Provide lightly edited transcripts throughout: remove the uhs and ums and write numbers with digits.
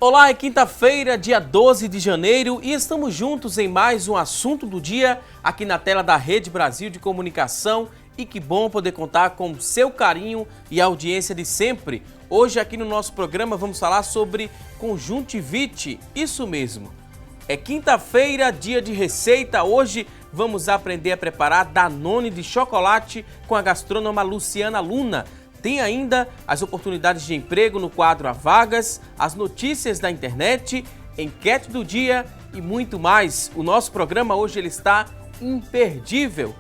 Olá, é quinta-feira, dia 12 de janeiro e estamos juntos em mais um assunto do dia aqui na tela da Rede Brasil de Comunicação e que bom poder contar com o seu carinho e a audiência de sempre. Hoje aqui no nosso programa vamos falar sobre conjuntivite, isso mesmo. É quinta-feira, dia de receita, hoje vamos aprender a preparar danone de chocolate com a gastrônoma Luciana Luna. Tem ainda as oportunidades de emprego no quadro A Vagas, as notícias da internet, enquete do dia e muito mais. O nosso programa hoje ele está imperdível.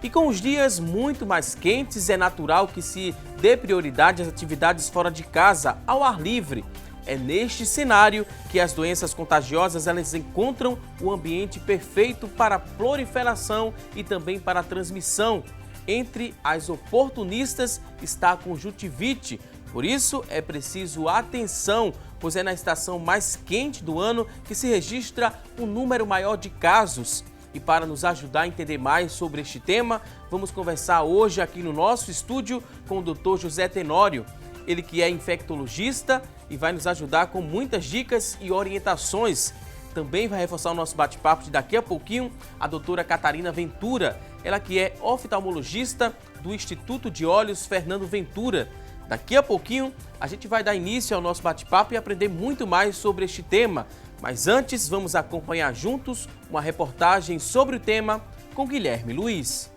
E com os dias muito mais quentes, é natural que se dê prioridade às atividades fora de casa, ao ar livre. É neste cenário que as doenças contagiosas elas encontram o ambiente perfeito para a proliferação e também para a transmissão. Entre as oportunistas está a conjuntivite, por isso é preciso atenção, pois é na estação mais quente do ano que se registra um número maior de casos. E para nos ajudar a entender mais sobre este tema, vamos conversar hoje aqui no nosso estúdio com o Dr. José Tenório, ele que é infectologista e vai nos ajudar com muitas dicas e orientações. Também vai reforçar o nosso bate-papo de daqui a pouquinho a doutora Catarina Ventura, ela que é oftalmologista do Instituto de Olhos Fernando Ventura. Daqui a pouquinho a gente vai dar início ao nosso bate-papo e aprender muito mais sobre este tema. Mas antes vamos acompanhar juntos uma reportagem sobre o tema com Guilherme Luiz.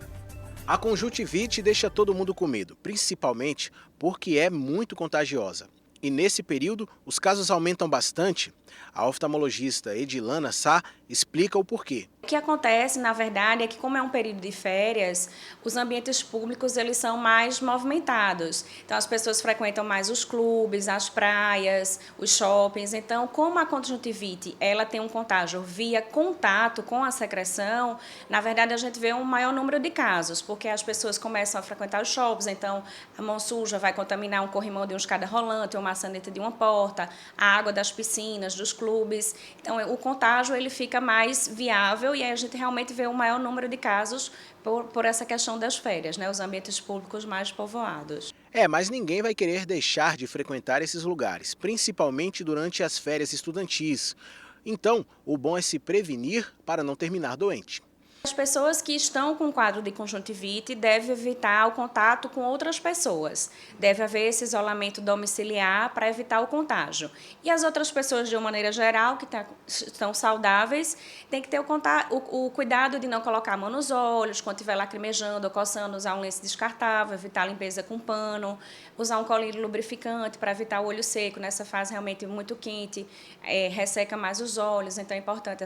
A conjuntivite deixa todo mundo com medo, principalmente porque é muito contagiosa. E nesse período, os casos aumentam bastante. A oftalmologista Edilana Sá explica o porquê. O que acontece, na verdade, é que como é um período de férias, os ambientes públicos eles são mais movimentados. Então, as pessoas frequentam mais os clubes, as praias, os shoppings. Então, como a conjuntivite ela tem um contágio via contato com a secreção, na verdade, a gente vê um maior número de casos, porque as pessoas começam a frequentar os shoppings, então a mão suja vai contaminar um corrimão de uma escada rolante, uma maçaneta de uma porta, a água das piscinas, dos clubes. Então, o contágio ele fica mais viável e aí a gente realmente vê um maior número de casos por essa questão das férias, né? Os ambientes públicos mais povoados. Mas ninguém vai querer deixar de frequentar esses lugares, principalmente durante as férias estudantis. Então, o bom é se prevenir para não terminar doente. As pessoas que estão com quadro de conjuntivite devem evitar o contato com outras pessoas. Deve haver esse isolamento domiciliar para evitar o contágio. E as outras pessoas, de uma maneira geral, que estão saudáveis, tem que ter o cuidado de não colocar a mão nos olhos, quando estiver lacrimejando ou coçando, usar um lenço descartável, evitar a limpeza com pano, usar um colírio lubrificante para evitar o olho seco. Nessa fase realmente muito quente, resseca mais os olhos, então é importante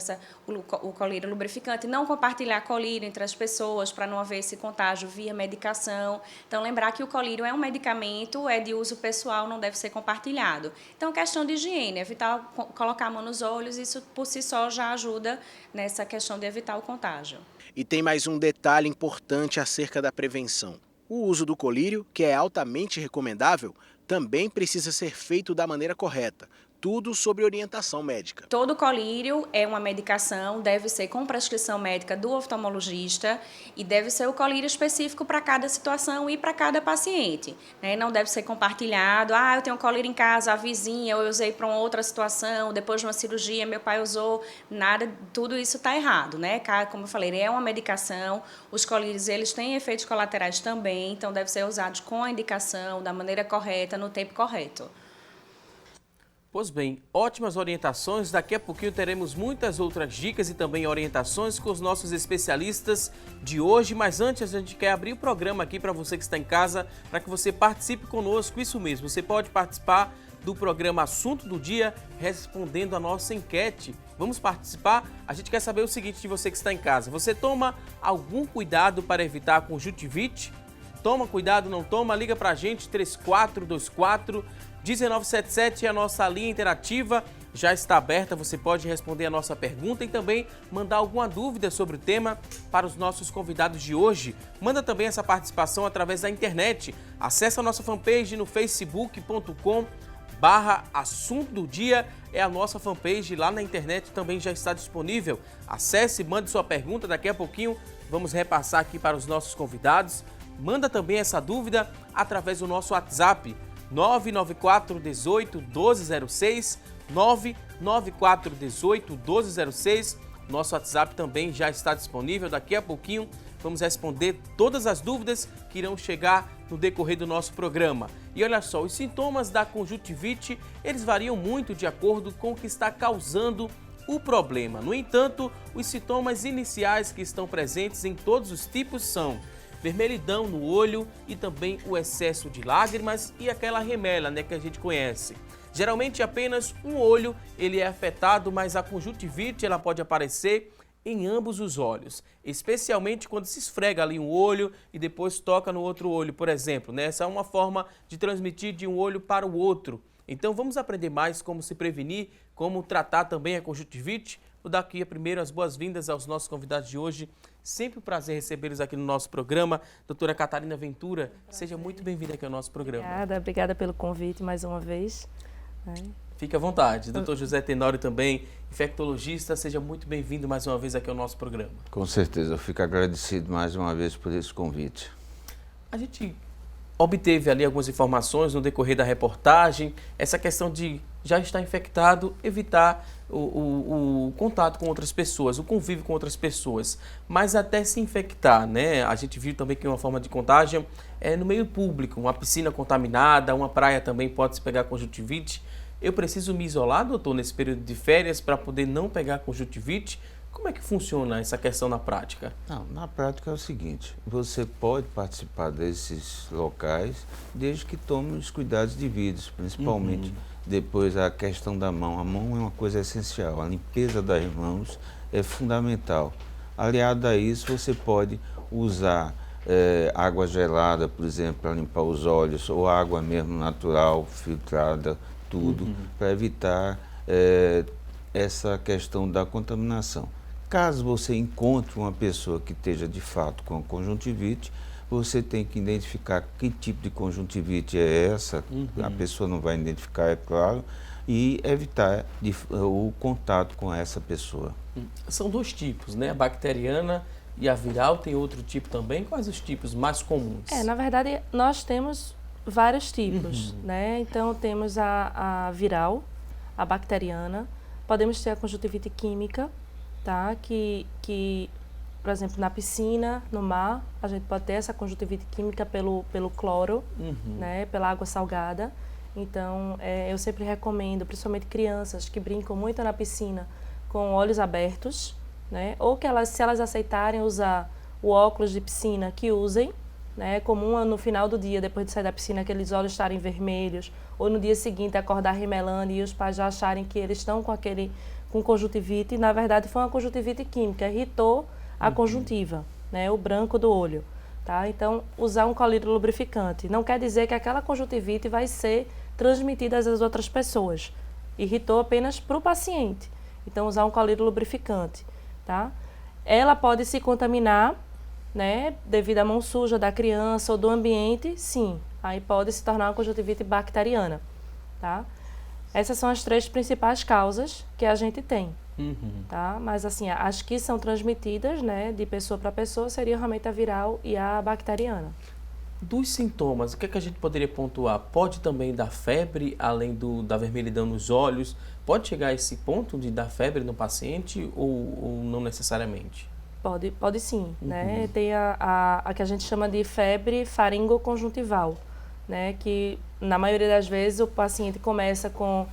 o colírio lubrificante. Não compartilhar colírio entre as pessoas para não haver esse contágio via medicação. Então, lembrar que o colírio é um medicamento, é de uso pessoal, não deve ser compartilhado. Então, questão de higiene, evitar colocar a mão nos olhos, isso por si só já ajuda nessa questão de evitar o contágio. E tem mais um detalhe importante acerca da prevenção. O uso do colírio, que é altamente recomendável, também precisa ser feito da maneira correta. Tudo sobre orientação médica. Todo colírio é uma medicação, deve ser com prescrição médica do oftalmologista e deve ser o colírio específico para cada situação e para cada paciente, né? Não deve ser compartilhado. Eu tenho um colírio em casa, a vizinha, eu usei para uma outra situação, depois de uma cirurgia, meu pai usou, nada, tudo isso está errado, né? Como eu falei, é uma medicação, os colírios eles têm efeitos colaterais também, então deve ser usados com a indicação, da maneira correta, no tempo correto. Pois bem, ótimas orientações, daqui a pouquinho teremos muitas outras dicas e também orientações com os nossos especialistas de hoje, mas antes a gente quer abrir o programa aqui para você que está em casa, para que você participe conosco, isso mesmo, você pode participar do programa Assunto do Dia respondendo a nossa enquete. Vamos participar? A gente quer saber o seguinte de você que está em casa, você toma algum cuidado para evitar a conjuntivite? Toma cuidado, não toma? Liga para a gente, 3424-1977, a nossa linha interativa já está aberta, você pode responder a nossa pergunta e também mandar alguma dúvida sobre o tema para os nossos convidados de hoje. Manda também essa participação através da internet. Acesse a nossa fanpage no facebook.com/assunto do dia, é a nossa fanpage lá na internet, também já está disponível. Acesse, mande sua pergunta, daqui a pouquinho vamos repassar aqui para os nossos convidados. Manda também essa dúvida através do nosso WhatsApp 994 18 1206, 994 18 1206. Nosso WhatsApp também já está disponível. Daqui a pouquinho vamos responder todas as dúvidas que irão chegar no decorrer do nosso programa. E olha só, os sintomas da conjuntivite, eles variam muito de acordo com o que está causando o problema. No entanto, os sintomas iniciais que estão presentes em todos os tipos são vermelhidão no olho e também o excesso de lágrimas e aquela remela, né, que a gente conhece. Geralmente apenas um olho ele é afetado, mas a conjuntivite ela pode aparecer em ambos os olhos, especialmente quando se esfrega ali um olho e depois toca no outro olho, por exemplo, né? Essa é uma forma de transmitir de um olho para o outro. Então vamos aprender mais como se prevenir, como tratar também a conjuntivite. Vou dar aqui primeiro as boas-vindas aos nossos convidados de hoje. Sempre um prazer recebê-los aqui no nosso programa. Doutora Catarina Ventura, seja muito bem-vinda aqui ao nosso programa. Obrigada pelo convite mais uma vez. Fique à vontade. Doutor José Tenório também, infectologista, seja muito bem-vindo mais uma vez aqui ao nosso programa. Com certeza, eu fico agradecido mais uma vez por esse convite. A gente obteve ali algumas informações no decorrer da reportagem, essa questão de já estar infectado, evitar o contato com outras pessoas, o convívio com outras pessoas, mas até se infectar, né? A gente viu também que uma forma de contágio é no meio público, uma piscina contaminada, uma praia também pode se pegar conjuntivite. Eu preciso me isolar, doutor, nesse período de férias para poder não pegar conjuntivite? Como é que funciona essa questão na prática? Não, na prática é o seguinte, você pode participar desses locais desde que tome os cuidados devidos, principalmente depois a questão da mão. A mão é uma coisa essencial, a limpeza das mãos é fundamental. Aliado a isso, você pode usar água gelada, por exemplo, para limpar os olhos, ou água mesmo natural, filtrada, tudo, para evitar essa questão da contaminação. Caso você encontre uma pessoa que esteja de fato com conjuntivite, você tem que identificar que tipo de conjuntivite é essa, a pessoa não vai identificar, é claro, e evitar o contato com essa pessoa. São dois tipos, né? A bacteriana e a viral, tem outro tipo também. Quais os tipos mais comuns? Na verdade, nós temos vários tipos, né? Então, temos a viral, a bacteriana, podemos ter a conjuntivite química, tá? Que, por exemplo, na piscina, no mar, a gente pode ter essa conjuntivite química pelo cloro, né? Pela água salgada. Então, eu sempre recomendo, principalmente crianças que brincam muito na piscina com olhos abertos, né? Ou que se elas aceitarem usar o óculos de piscina, que usem, né? É comum no final do dia, depois de sair da piscina, aqueles olhos estarem vermelhos, ou no dia seguinte acordar remelando e os pais já acharem que eles estão com conjuntivite, e na verdade foi uma conjuntivite química, irritou a conjuntiva, né? O branco do olho. Tá? Então, usar um colírio lubrificante não quer dizer que aquela conjuntivite vai ser transmitida às outras pessoas. Irritou apenas para o paciente. Então, usar um colírio lubrificante. Tá? Ela pode se contaminar, né, devido à mão suja da criança ou do ambiente, sim. Aí pode se tornar uma conjuntivite bacteriana. Tá? Essas são as três principais causas que a gente tem. Tá? Mas assim, as que são transmitidas, né, de pessoa para pessoa seriam realmente a viral e a bacteriana. Dos sintomas, o que é que a gente poderia pontuar? Pode também dar febre, além da vermelhidão nos olhos? Pode chegar a esse ponto de dar febre no paciente ou não necessariamente? Pode sim, né? Tem a que a gente chama de febre faringoconjuntival, né? Que na maioria das vezes o paciente começa com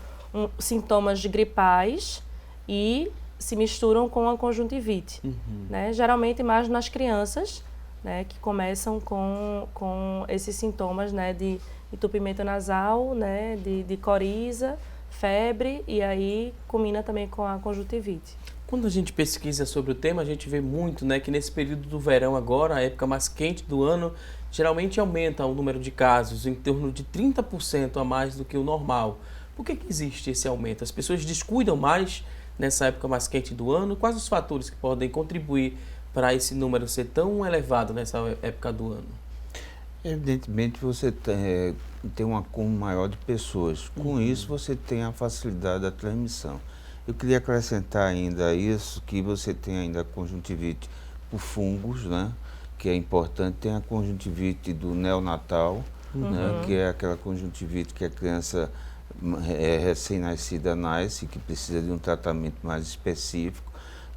sintomas de gripais e se misturam com a conjuntivite, né? Geralmente mais nas crianças, né? Que começam com esses sintomas, né? De entupimento nasal, né? De coriza, febre e aí culmina também com a conjuntivite. Quando a gente pesquisa sobre o tema, a gente vê muito, né, que nesse período do verão agora, a época mais quente do ano, geralmente aumenta o número de casos em torno de 30% a mais do que o normal. Por que existe esse aumento? As pessoas descuidam mais nessa época mais quente do ano? Quais os fatores que podem contribuir para esse número ser tão elevado nessa época do ano? Evidentemente, você tem um acúmulo maior de pessoas. Com isso, você tem a facilidade da transmissão. Eu queria acrescentar ainda isso, que você tem ainda a conjuntivite por fungos, né? Que é importante. Tem a conjuntivite do neonatal, né, que é aquela conjuntivite que a criança recém-nascida nasce, que precisa de um tratamento mais específico.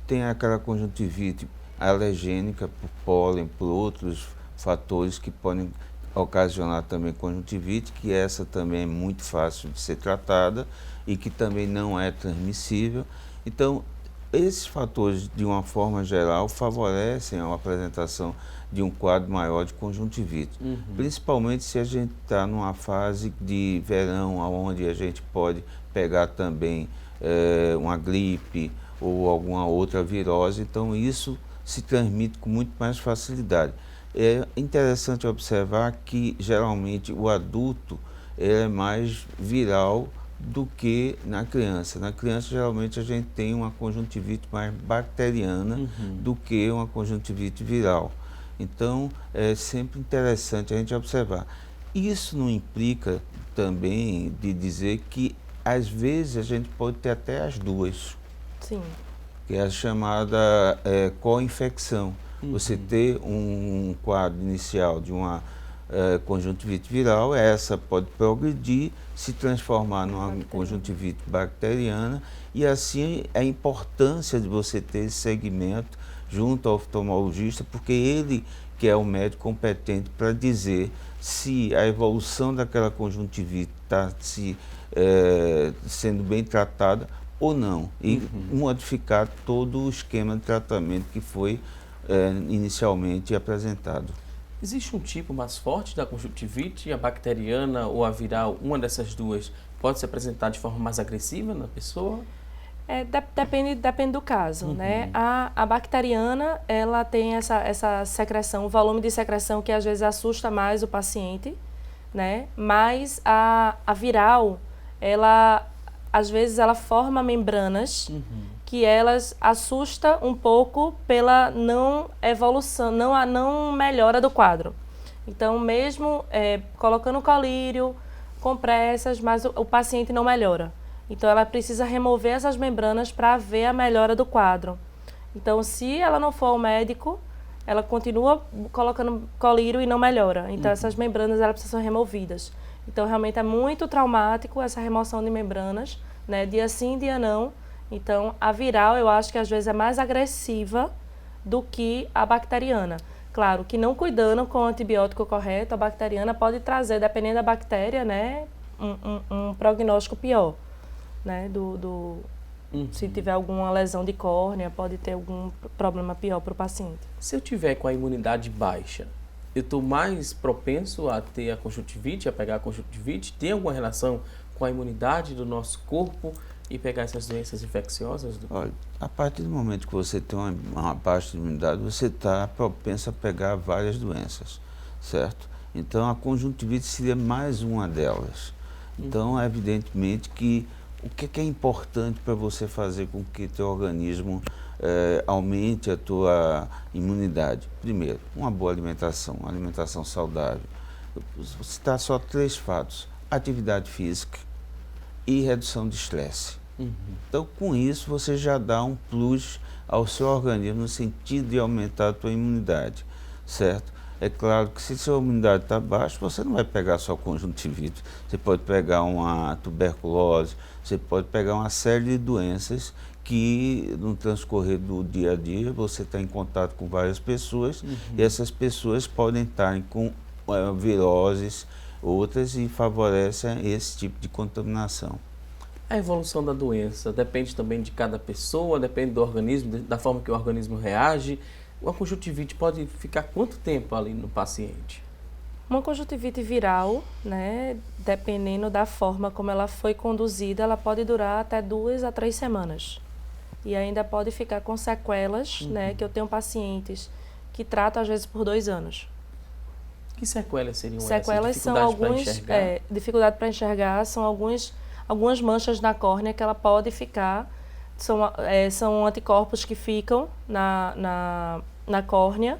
Tem aquela conjuntivite alergênica por pólen, por outros fatores que podem ocasionar também conjuntivite, que essa também é muito fácil de ser tratada e que também não é transmissível. Então, esses fatores, de uma forma geral, favorecem a apresentação de um quadro maior de conjuntivite. Principalmente se a gente está numa fase de verão, onde a gente pode pegar também uma gripe ou alguma outra virose, então isso se transmite com muito mais facilidade. É interessante observar que, geralmente, o adulto é mais viral do que na criança. Na criança, geralmente, a gente tem uma conjuntivite mais bacteriana do que uma conjuntivite viral. Então, é sempre interessante a gente observar. Isso não implica também de dizer que, às vezes, a gente pode ter até as duas. Sim. Que é a chamada co-infecção. Você ter um quadro inicial de uma conjuntivite viral, essa pode progredir, se transformar numa conjuntivite bacteriana, e assim a importância de você ter esse segmento junto ao oftalmologista, porque ele que é o médico competente para dizer se a evolução daquela conjuntivite está sendo bem tratada ou não, e modificar todo o esquema de tratamento que foi inicialmente apresentado. Existe um tipo mais forte da conjuntivite, a bacteriana ou a viral, uma dessas duas, pode se apresentar de forma mais agressiva na pessoa? Depende do caso, né? A bacteriana, ela tem essa secreção, o volume de secreção que às vezes assusta mais o paciente, né? Mas a viral, ela, às vezes, ela forma membranas que elas assustam um pouco pela não evolução, não melhora do quadro. Então, mesmo colocando colírio, compressas, mas o paciente não melhora. Então, ela precisa remover essas membranas para ver a melhora do quadro. Então, se ela não for ao médico, ela continua colocando colírio e não melhora. Então, essas membranas elas precisam ser removidas. Então, realmente é muito traumático essa remoção de membranas, né? Dia sim, dia não. Então, a viral, eu acho que às vezes é mais agressiva do que a bacteriana. Claro que não cuidando com o antibiótico correto, a bacteriana pode trazer, dependendo da bactéria, né, um prognóstico pior, né, se tiver alguma lesão de córnea, pode ter algum problema pior para o paciente. Se eu tiver com a imunidade baixa, eu estou mais propenso a ter a conjuntivite, a pegar a conjuntivite? Tem alguma relação com a imunidade do nosso corpo e pegar essas doenças infecciosas? Olha, a partir do momento que você tem uma baixa imunidade, você está propenso a pegar várias doenças, certo? Então, a conjuntivite seria mais uma delas. Então, evidentemente que o que é importante para você fazer com que teu organismo aumente a tua imunidade? Primeiro, uma boa alimentação, uma alimentação saudável. Vou citar só 3 fatos: atividade física e redução de estresse. Então, com isso, você já dá um plus ao seu organismo no sentido de aumentar a tua imunidade, certo? É claro que se sua imunidade está baixa, você não vai pegar só conjuntivite, você pode pegar uma tuberculose, você pode pegar uma série de doenças que no transcorrer do dia a dia você está em contato com várias pessoas e essas pessoas podem estar com viroses, outras, e favorecem esse tipo de contaminação. A evolução da doença depende também de cada pessoa, depende do organismo, da forma que o organismo reage. Uma conjuntivite pode ficar quanto tempo ali no paciente? Uma conjuntivite viral, né, dependendo da forma como ela foi conduzida, ela pode durar até 2 a 3 semanas. E ainda pode ficar com sequelas, né, que eu tenho pacientes que tratam às vezes por 2 anos. Que sequelas seriam essas? Sequelas são dificuldade para enxergar, são algumas manchas na córnea que ela pode ficar, são anticorpos que ficam na córnea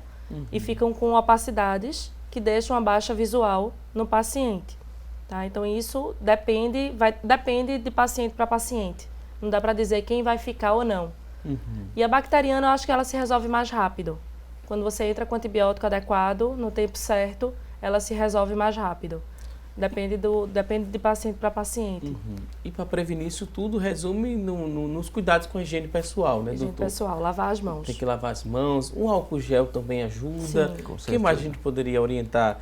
e ficam com opacidades que deixam uma baixa visual no paciente. Tá? Então, isso depende de paciente para paciente. Não dá para dizer quem vai ficar ou não. E a bacteriana, eu acho que ela se resolve mais rápido. Quando você entra com antibiótico adequado, no tempo certo, ela se resolve mais rápido. Depende de paciente para paciente. E para prevenir isso tudo, resume nos cuidados com a higiene pessoal, né, Higiene doutor? pessoal, lavar as mãos. Tem que lavar as mãos, um álcool gel também ajuda. Sim, O que mais a gente poderia orientar?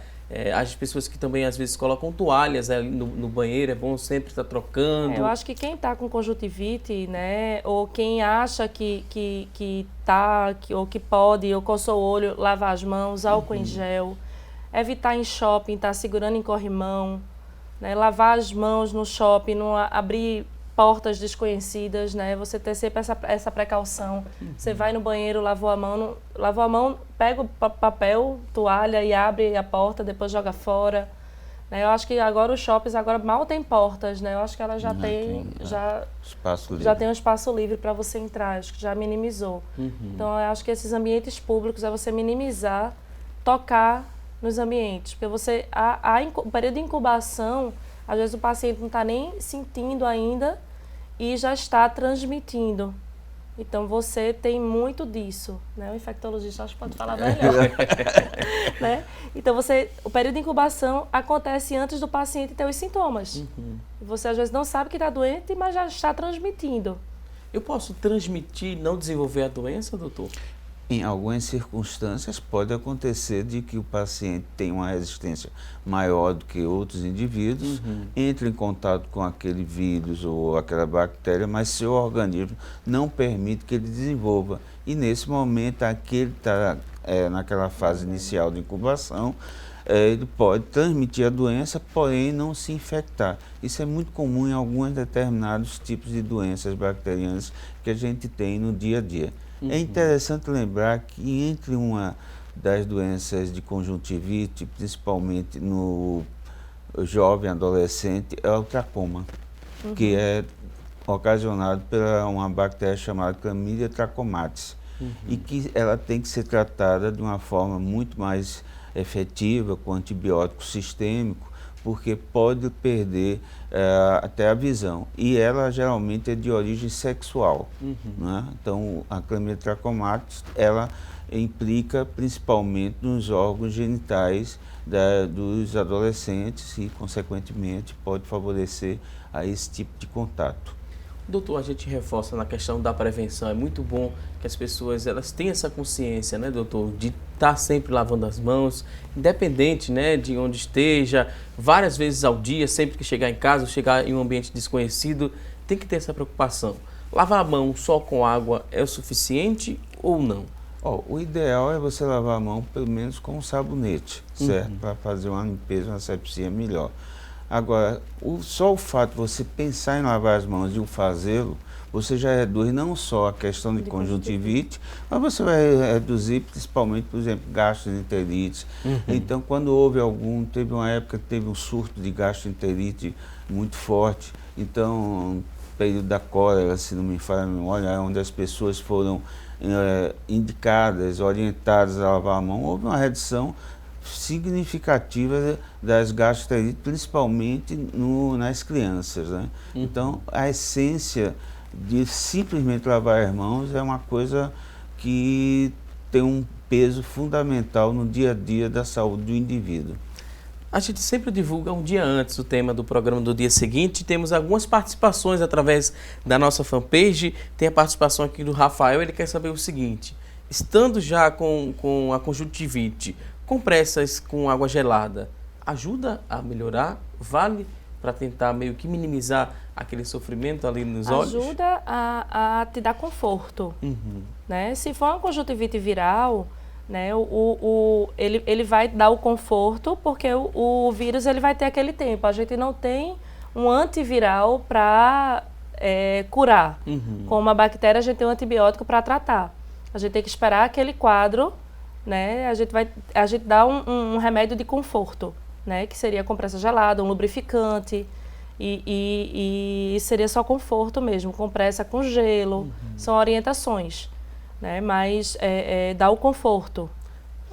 As pessoas que também às vezes colocam toalhas ali no banheiro, é bom sempre estar trocando. Eu acho que quem está com conjuntivite, né, ou quem acha que pode, ou coçou o olho, lavar as mãos, álcool em gel, evitar em shopping, estar segurando em corrimão, né, lavar as mãos no shopping, não abrir portas desconhecidas, né, você ter sempre essa precaução. Você vai no banheiro, lavou a mão, pega o papel, toalha e abre a porta, depois joga fora. Eu acho que agora os shoppings mal tem portas, né? Eu acho que ela já tem um espaço livre para você entrar, acho que já minimizou. Então eu acho que esses ambientes públicos é você minimizar, tocar nos ambientes, porque o período de incubação, às vezes o paciente não está nem sentindo ainda e já está transmitindo. Então, você tem muito disso, né? O infectologista acho que pode falar melhor. Né? Então, o período de incubação acontece antes do paciente ter os sintomas. Você, às vezes, não sabe que está doente, mas já está transmitindo. Eu posso transmitir e não desenvolver a doença, doutor? Em algumas circunstâncias pode acontecer de que o paciente tenha uma resistência maior do que outros indivíduos, entre em contato com aquele vírus ou aquela bactéria, mas seu organismo não permite que ele desenvolva. E nesse momento, aquele está naquela fase inicial de incubação, ele pode transmitir a doença, porém não se infectar. Isso é muito comum em alguns determinados tipos de doenças bacterianas que a gente tem no dia a dia. É interessante lembrar que entre uma das doenças de conjuntivite, principalmente no jovem adolescente, é o tracoma, que é ocasionado por uma bactéria chamada Chlamydia trachomatis, e que ela tem que ser tratada de uma forma muito mais efetiva, com antibiótico sistêmico, porque pode perder até a visão. E ela geralmente é de origem sexual. Né? Então, a Chlamydia trachomatis, ela implica principalmente nos órgãos genitais dos adolescentes e, consequentemente, pode favorecer a esse tipo de contato. Doutor, a gente reforça na questão da prevenção. É muito bom que as pessoas elas tenham essa consciência, né, doutor, de estar sempre lavando as mãos, independente, né, de onde esteja, várias vezes ao dia, sempre que chegar em casa, ou chegar em um ambiente desconhecido, tem que ter essa preocupação. Lavar a mão só com água é o suficiente ou não? O ideal é você lavar a mão pelo menos com sabonete, certo? Para fazer uma limpeza, uma asepsia melhor. Agora, só o fato de você pensar em lavar as mãos e o fazê-lo, você já reduz não só a questão de conjuntivite, mas você vai reduzir principalmente, por exemplo, gastroenterite. Então, quando teve uma época que teve um surto de gastroenterite muito forte, então, período da cólera, se não me falha a memória, onde as pessoas foram indicadas, orientadas a lavar a mão, houve uma redução significativa das gastroenterites, principalmente nas crianças, né? Então, a essência de simplesmente lavar as mãos é uma coisa que tem um peso fundamental no dia a dia da saúde do indivíduo. A gente sempre divulga um dia antes o tema do programa do dia seguinte. Temos algumas participações através da nossa fanpage. Tem a participação aqui do Rafael, ele quer saber o seguinte: estando já com a conjuntivite, compressas com água gelada ajuda a melhorar? Vale para tentar meio que minimizar aquele sofrimento ali nos olhos? Ajuda a te dar conforto. Né? Se for uma conjuntivite viral, né, ele vai dar o conforto, porque o vírus ele vai ter aquele tempo. A gente não tem um antiviral para curar. Com uma bactéria, a gente tem um antibiótico para tratar. A gente tem que esperar aquele quadro, né? A gente dá um remédio de conforto, né? Que seria compressa gelada, um lubrificante, e seria só conforto mesmo, compressa com gelo, são orientações, né? Mas dá o conforto.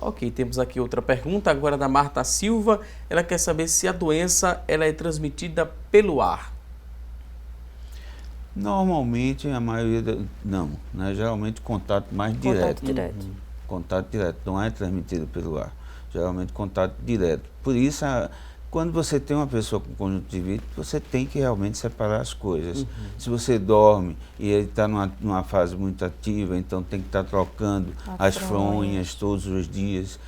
Ok, temos aqui outra pergunta, agora da Marta Silva. Ela quer saber se a doença ela é transmitida pelo ar. Normalmente, a maioria não, né? Geralmente contato mais direto. Contato direto. Contato direto, não é transmitido pelo ar. geralmente contato direto. Por isso, quando você tem uma pessoa com conjuntivite, você tem que realmente separar as coisas. Se você dorme e ele está numa fase muito ativa, então tem que estar trocando as fronhas todos os dias.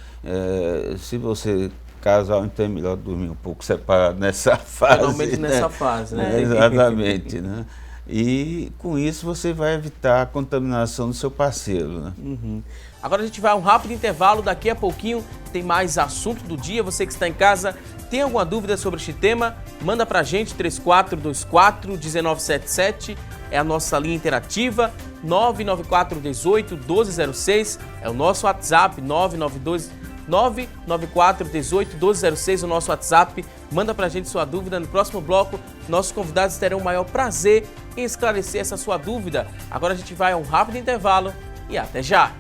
Se você casal, então é melhor dormir um pouco separado nessa fase. Geralmente nessa fase, né? Exatamente, né? E com isso você vai evitar a contaminação do seu parceiro, né? Agora a gente vai a um rápido intervalo, daqui a pouquinho tem mais assunto do dia. Você que está em casa, tem alguma dúvida sobre este tema? Manda pra gente, 3424-1977, é a nossa linha interativa, 99418-1206, é o nosso WhatsApp, 99418-1206, o nosso WhatsApp. Manda pra gente sua dúvida. No próximo bloco, nossos convidados terão o maior prazer em esclarecer essa sua dúvida. Agora a gente vai a um rápido intervalo e até já!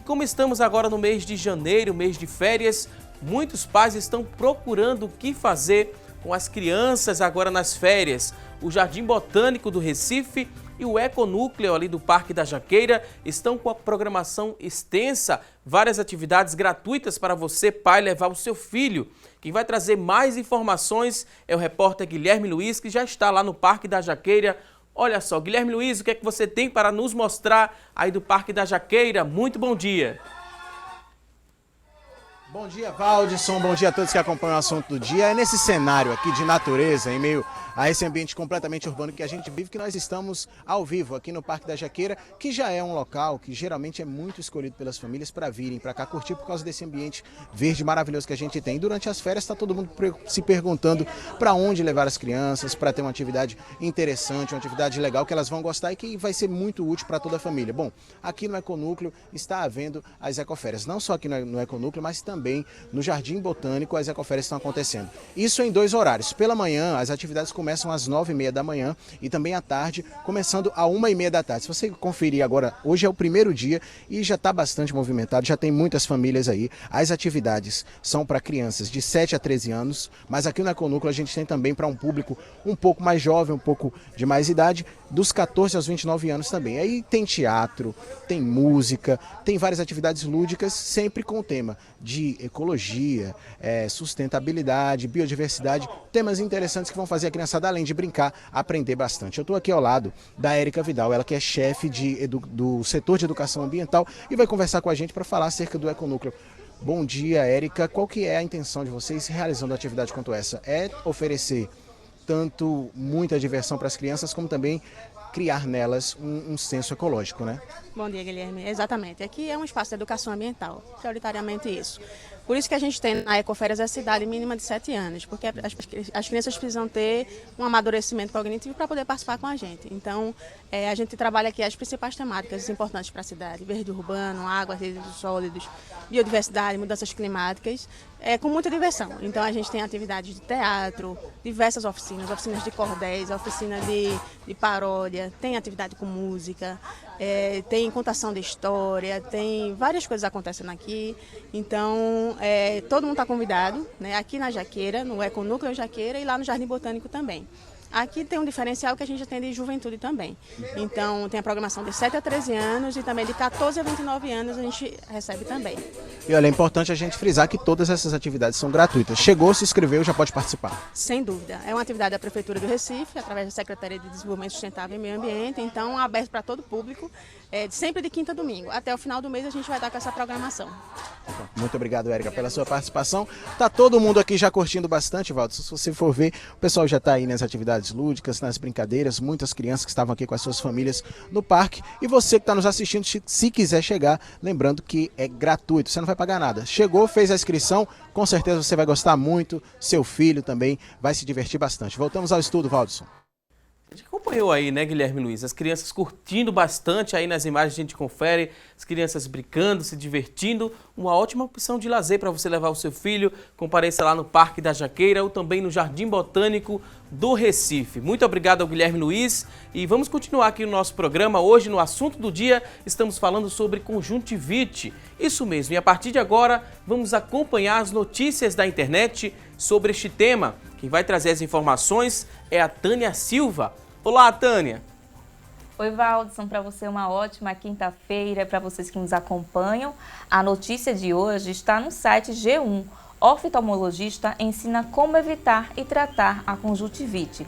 Como estamos agora no mês de janeiro, mês de férias, muitos pais estão procurando o que fazer com as crianças agora nas férias. O Jardim Botânico do Recife e o Econúcleo ali do Parque da Jaqueira estão com a programação extensa, várias atividades gratuitas para você, pai, levar o seu filho. Quem vai trazer mais informações é o repórter Guilherme Luiz, que já está lá no Parque da Jaqueira. Olha só, Guilherme Luiz, o que é que você tem para nos mostrar aí do Parque da Jaqueira? Muito bom dia. Bom dia, Valdisson. Bom dia a todos que acompanham o assunto do dia. É nesse cenário aqui de natureza, em meio a esse ambiente completamente urbano que a gente vive, que nós estamos ao vivo aqui no Parque da Jaqueira, que já é um local que geralmente é muito escolhido pelas famílias para virem para cá curtir por causa desse ambiente verde maravilhoso que a gente tem. Durante as férias está todo mundo se perguntando para onde levar as crianças, para ter uma atividade interessante, uma atividade legal que elas vão gostar e que vai ser muito útil para toda a família. Bom, aqui no Econúcleo está havendo as ecoférias, não só aqui no Econúcleo, mas também no Jardim Botânico as ecoférias estão acontecendo. Isso em 2 horários. Pela manhã, as atividades começam às 9h30 da manhã e também à tarde, começando às 1h30 da tarde. Se você conferir agora, hoje é o primeiro dia e já está bastante movimentado, já tem muitas famílias aí. As atividades são para crianças de 7 a 13 anos, mas aqui no Econúcleo a gente tem também para um público um pouco mais jovem, um pouco de mais idade, dos 14 aos 29 anos também. Aí tem teatro, tem música, tem várias atividades lúdicas, sempre com o tema de ecologia, sustentabilidade, biodiversidade, temas interessantes que vão fazer a criançada, além de brincar, aprender bastante. Eu estou aqui ao lado da Érica Vidal, ela que é chefe do setor de educação ambiental e vai conversar com a gente para falar acerca do Econúcleo. Bom dia, Érica. Qual que é a intenção de vocês realizando atividade quanto essa? É oferecer tanto muita diversão para as crianças, como também criar nelas um senso ecológico, né? Bom dia, Guilherme. Exatamente. Aqui é um espaço de educação ambiental, prioritariamente isso. Por isso que a gente tem na Ecoférias a idade mínima de 7 anos, porque as crianças precisam ter um amadurecimento cognitivo para poder participar com a gente. Então, a gente trabalha aqui as principais temáticas importantes para a cidade: verde urbano, água, resíduos sólidos, biodiversidade, mudanças climáticas, com muita diversão. Então, a gente tem atividades de teatro, diversas oficinas de cordéis, oficina de paródia, tem atividade com música, tem contação de história, tem várias coisas acontecendo aqui. Então, todo mundo está convidado, né, aqui na Jaqueira, no Econúcleo Jaqueira e lá no Jardim Botânico também. Aqui tem um diferencial que a gente atende juventude também. Então, tem a programação de 7 a 13 anos e também de 14 a 29 anos a gente recebe também. E olha, é importante a gente frisar que todas essas atividades são gratuitas. Chegou, se inscreveu, já pode participar. Sem dúvida. É uma atividade da Prefeitura do Recife, através da Secretaria de Desenvolvimento Sustentável e Meio Ambiente. Então, aberto para todo o público, sempre de quinta a domingo. Até o final do mês a gente vai estar com essa programação. Muito obrigado, Érica, pela sua participação. Tá todo mundo aqui já curtindo bastante, Valdo. Se você for ver, o pessoal já está aí nas atividades lúdicas, nas brincadeiras, muitas crianças que estavam aqui com as suas famílias no parque. E você que está nos assistindo, se quiser chegar, lembrando que é gratuito, você não vai pagar nada. Chegou, fez a inscrição, com certeza você vai gostar muito, seu filho também vai se divertir bastante. Voltamos ao estudo, Valdisson. A gente acompanhou aí, né, Guilherme Luiz? As crianças curtindo bastante, aí nas imagens a gente confere, as crianças brincando, se divertindo. Uma ótima opção de lazer para você levar o seu filho, compareça lá no Parque da Jaqueira ou também no Jardim Botânico do Recife. Muito obrigado ao Guilherme Luiz e vamos continuar aqui no nosso programa. Hoje, no assunto do dia, estamos falando sobre conjuntivite. Isso mesmo, e a partir de agora vamos acompanhar as notícias da internet sobre este tema. Quem vai trazer as informações é a Tânia Silva. Olá, Tânia. Oi, Valdson, para você uma ótima quinta-feira, para vocês que nos acompanham. A notícia de hoje está no site G1. Oftalmologista ensina como evitar e tratar a conjuntivite.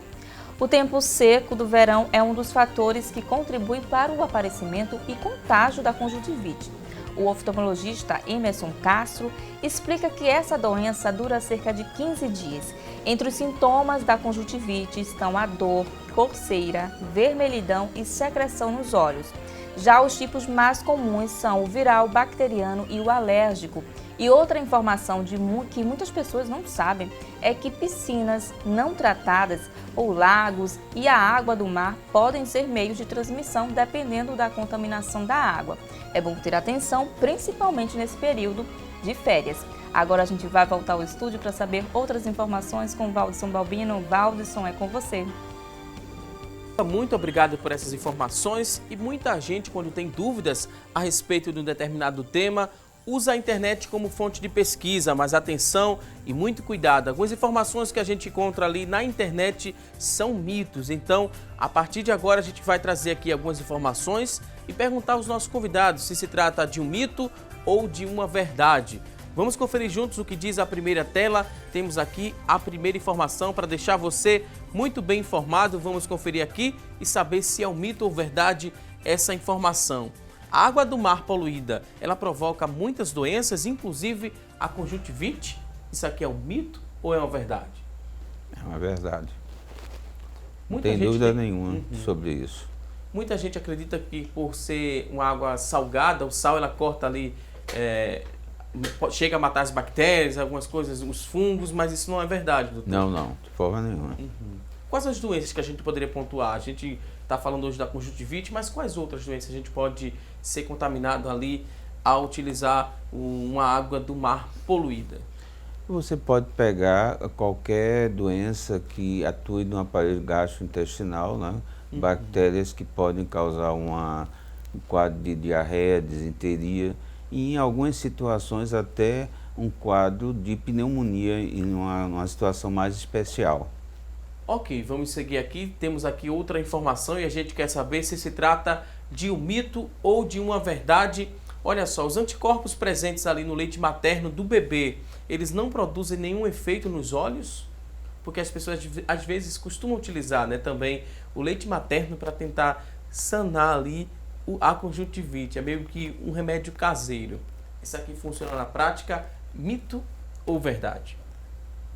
O tempo seco do verão é um dos fatores que contribuem para o aparecimento e contágio da conjuntivite. O oftalmologista Emerson Castro explica que essa doença dura cerca de 15 dias. Entre os sintomas da conjuntivite estão a dor, coceira, vermelhidão e secreção nos olhos. Já os tipos mais comuns são o viral, bacteriano e o alérgico. E outra informação que muitas pessoas não sabem é que piscinas não tratadas ou lagos e a água do mar podem ser meios de transmissão dependendo da contaminação da água. É bom ter atenção, principalmente nesse período de férias. Agora a gente vai voltar ao estúdio para saber outras informações com o Valdson Balbino. Valdson, é com você. Muito obrigado por essas informações e muita gente, quando tem dúvidas a respeito de um determinado tema, usa a internet como fonte de pesquisa, mas atenção e muito cuidado. Algumas informações que a gente encontra ali na internet são mitos, então a partir de agora a gente vai trazer aqui algumas informações e perguntar aos nossos convidados se se trata de um mito ou de uma verdade. Vamos conferir juntos o que diz a primeira tela. Temos aqui a primeira informação para deixar você muito bem informado. Vamos conferir aqui e saber se é um mito ou verdade essa informação. A água do mar poluída, ela provoca muitas doenças, inclusive a conjuntivite? Isso aqui é um mito ou é uma verdade? É uma verdade. Não tem dúvida nenhuma sobre isso. Muita gente acredita que por ser uma água salgada, o sal ela corta ali, chega a matar as bactérias, algumas coisas, os fungos, mas isso não é verdade, doutor? Não, de forma nenhuma. Quais as doenças que a gente poderia pontuar? A gente está falando hoje da conjuntivite, mas quais outras doenças a gente pode ser contaminado ali ao utilizar uma água do mar poluída? Você pode pegar qualquer doença que atue no aparelho gastrointestinal, né? Bactérias que podem causar um quadro de diarreia, disenteria e em algumas situações até um quadro de pneumonia em uma situação mais especial. Ok, vamos seguir aqui. Temos aqui outra informação e a gente quer saber se se trata de um mito ou de uma verdade. Olha só, os anticorpos presentes ali no leite materno do bebê, eles não produzem nenhum efeito nos olhos? Porque as pessoas às vezes costumam utilizar, né, também o leite materno para tentar sanar ali a conjuntivite. É meio que um remédio caseiro. Isso aqui funciona na prática, mito ou verdade?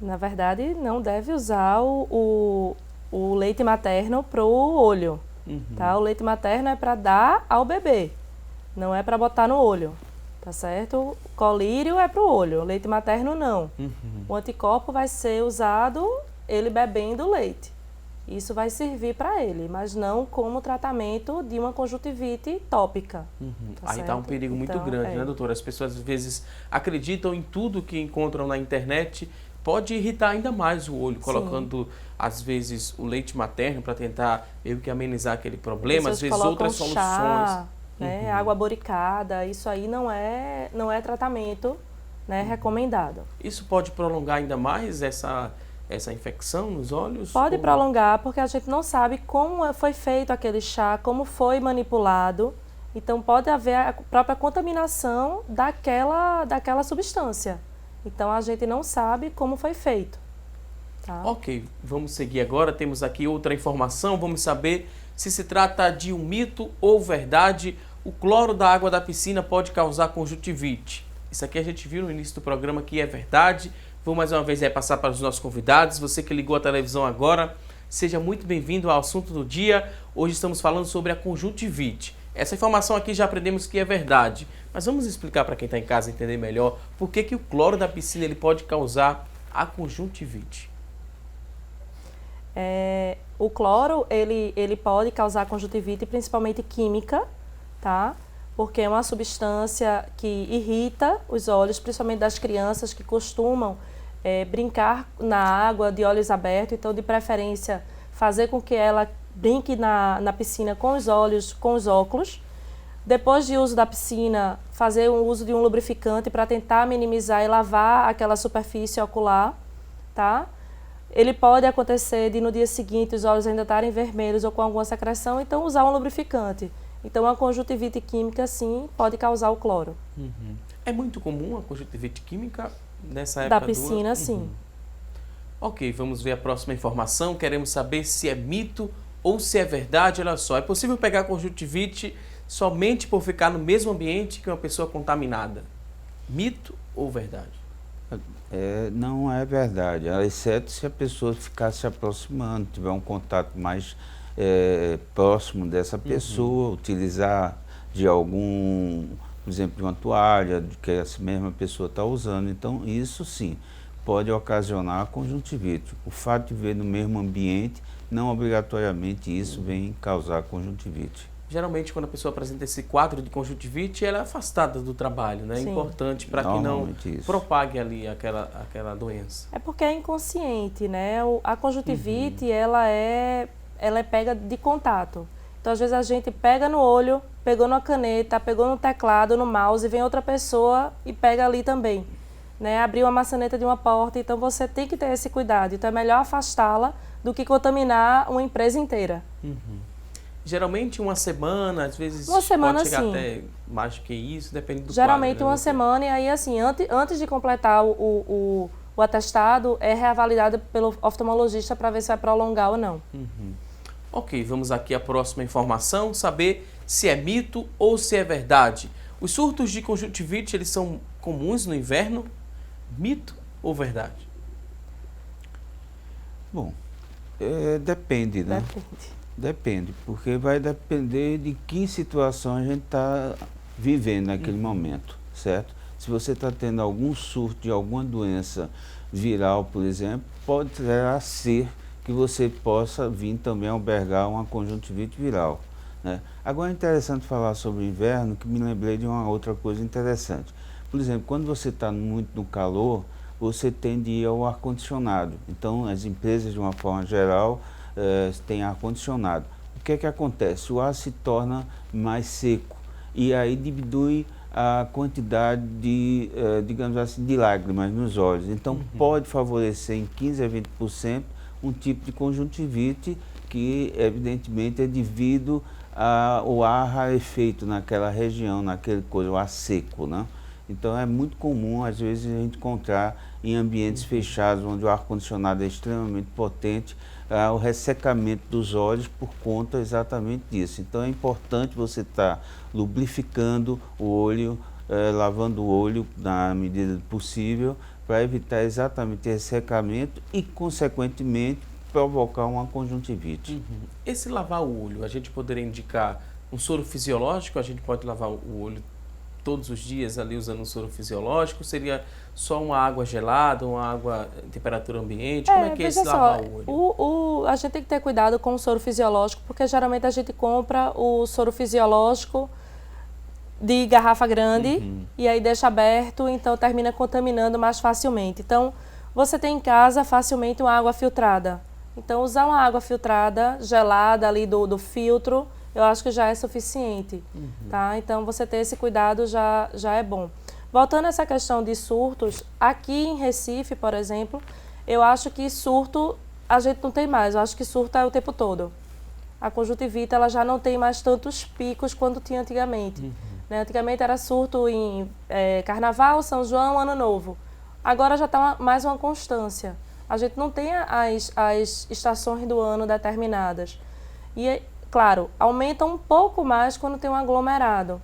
Na verdade, não deve usar o leite materno para o olho. Tá? O leite materno é para dar ao bebê, não é para botar no olho. Tá certo? O colírio é para o olho, o leite materno não. O anticorpo vai ser usado ele bebendo leite. Isso vai servir para ele, mas não como tratamento de uma conjuntivite tópica. Tá Aí está um perigo muito grande, né, doutora? As pessoas às vezes acreditam em tudo que encontram na internet. Pode irritar ainda mais o olho, colocando às vezes o leite materno para tentar meio que amenizar aquele problema, às vezes outras soluções. Chá, né, água boricada, isso aí não é tratamento, né, recomendado. Isso pode prolongar ainda mais essa infecção nos olhos? Pode prolongar, porque a gente não sabe como foi feito aquele chá, como foi manipulado. Então pode haver a própria contaminação daquela substância. Então a gente não sabe como foi feito. Tá? Ok, vamos seguir agora. Temos aqui outra informação. Vamos saber se se trata de um mito ou verdade. O cloro da água da piscina pode causar conjuntivite. Isso aqui a gente viu no início do programa que é verdade. Vou mais uma vez passar para os nossos convidados. Você que ligou a televisão agora, seja muito bem-vindo ao assunto do dia. Hoje estamos falando sobre a conjuntivite. Essa informação aqui já aprendemos que é verdade, mas vamos explicar para quem está em casa entender melhor por que o cloro da piscina ele pode causar a conjuntivite. O cloro, ele pode causar conjuntivite, principalmente química, tá? Porque é uma substância que irrita os olhos, principalmente das crianças que costumam brincar na água de olhos abertos. Então, de preferência, fazer com que ela brinque na piscina com os olhos, com os óculos. Depois de uso da piscina, fazer o uso de um lubrificante para tentar minimizar e lavar aquela superfície ocular, tá? Ele pode acontecer de no dia seguinte os olhos ainda estarem vermelhos ou com alguma secreção, então usar um lubrificante. Então a conjuntivite química sim pode causar o cloro. É muito comum a conjuntivite química nessa época da piscina, sim. Ok, vamos ver a próxima informação. Queremos saber se é mito ou se é verdade. Olha só, é possível pegar conjuntivite somente por ficar no mesmo ambiente que uma pessoa contaminada? Mito ou verdade? Não é verdade, exceto se a pessoa ficar se aproximando, tiver um contato mais próximo dessa pessoa, utilizar de algum, por exemplo, de uma toalha que essa mesma pessoa está usando. Então, isso sim pode ocasionar conjuntivite. O fato de ver no mesmo ambiente, não obrigatoriamente isso vem causar conjuntivite. Geralmente, quando a pessoa apresenta esse quadro de conjuntivite, ela é afastada do trabalho, né? É importante para que não propague ali aquela doença. É porque é inconsciente, né? A conjuntivite, ela é pega de contato. Então, às vezes, a gente pega no olho, pegou na caneta, pegou no teclado, no mouse, vem outra pessoa e pega ali também. Né? Abriu a maçaneta de uma porta, então você tem que ter esse cuidado. Então, é melhor afastá-la do que contaminar uma empresa inteira. Geralmente uma semana, às vezes uma semana, pode chegar sim. até mais do que isso, depende do Geralmente quadro, né? uma semana, e aí assim, antes de completar o atestado, é reavalidado pelo oftalmologista para ver se vai prolongar ou não. Ok, vamos aqui à próxima informação, saber se é mito ou se é verdade. Os surtos de conjuntivite, eles são comuns no inverno? Mito ou verdade? Bom, depende, né? Depende, porque vai depender de que situação a gente está vivendo naquele momento, certo? Se você está tendo algum surto de alguma doença viral, por exemplo, pode ser que você possa vir também albergar uma conjuntivite viral, né? Agora é interessante falar sobre o inverno, que me lembrei de uma outra coisa interessante. Por exemplo, quando você está muito no calor, você tende a ir ao ar-condicionado. Então, as empresas, de uma forma geral, têm ar-condicionado. O que é que acontece? O ar se torna mais seco e aí diminui a quantidade de, digamos assim, de lágrimas nos olhos. Então, pode favorecer em 15% a 20% um tipo de conjuntivite que, evidentemente, é devido ao ar rarefeito naquela região, o ar seco, né? Então, é muito comum, às vezes, a gente encontrar em ambientes fechados, onde o ar-condicionado é extremamente potente, o ressecamento dos olhos por conta exatamente disso. Então, é importante você estar lubrificando o olho, lavando o olho na medida do possível, para evitar exatamente esse ressecamento e, consequentemente, provocar uma conjuntivite. Esse lavar o olho, a gente poderia indicar um soro fisiológico? A gente pode lavar o olho todos os dias ali usando um soro fisiológico? Seria só uma água gelada, uma água em temperatura ambiente? Como é que é esse lavar o olho? A gente tem que ter cuidado com o soro fisiológico, porque geralmente a gente compra o soro fisiológico de garrafa grande e aí deixa aberto, então termina contaminando mais facilmente. Então, você tem em casa facilmente uma água filtrada. Então, usar uma água filtrada, gelada ali do filtro, eu acho que já é suficiente, tá? Então, você ter esse cuidado já é bom. Voltando a essa questão de surtos, aqui em Recife, por exemplo, eu acho que surto a gente não tem mais, eu acho que surto é o tempo todo. A conjuntivite, ela já não tem mais tantos picos quanto tinha antigamente. Né? Antigamente era surto em Carnaval, São João, Ano Novo. Agora já está mais uma constância. A gente não tem as estações do ano determinadas. E, claro, aumenta um pouco mais quando tem um aglomerado.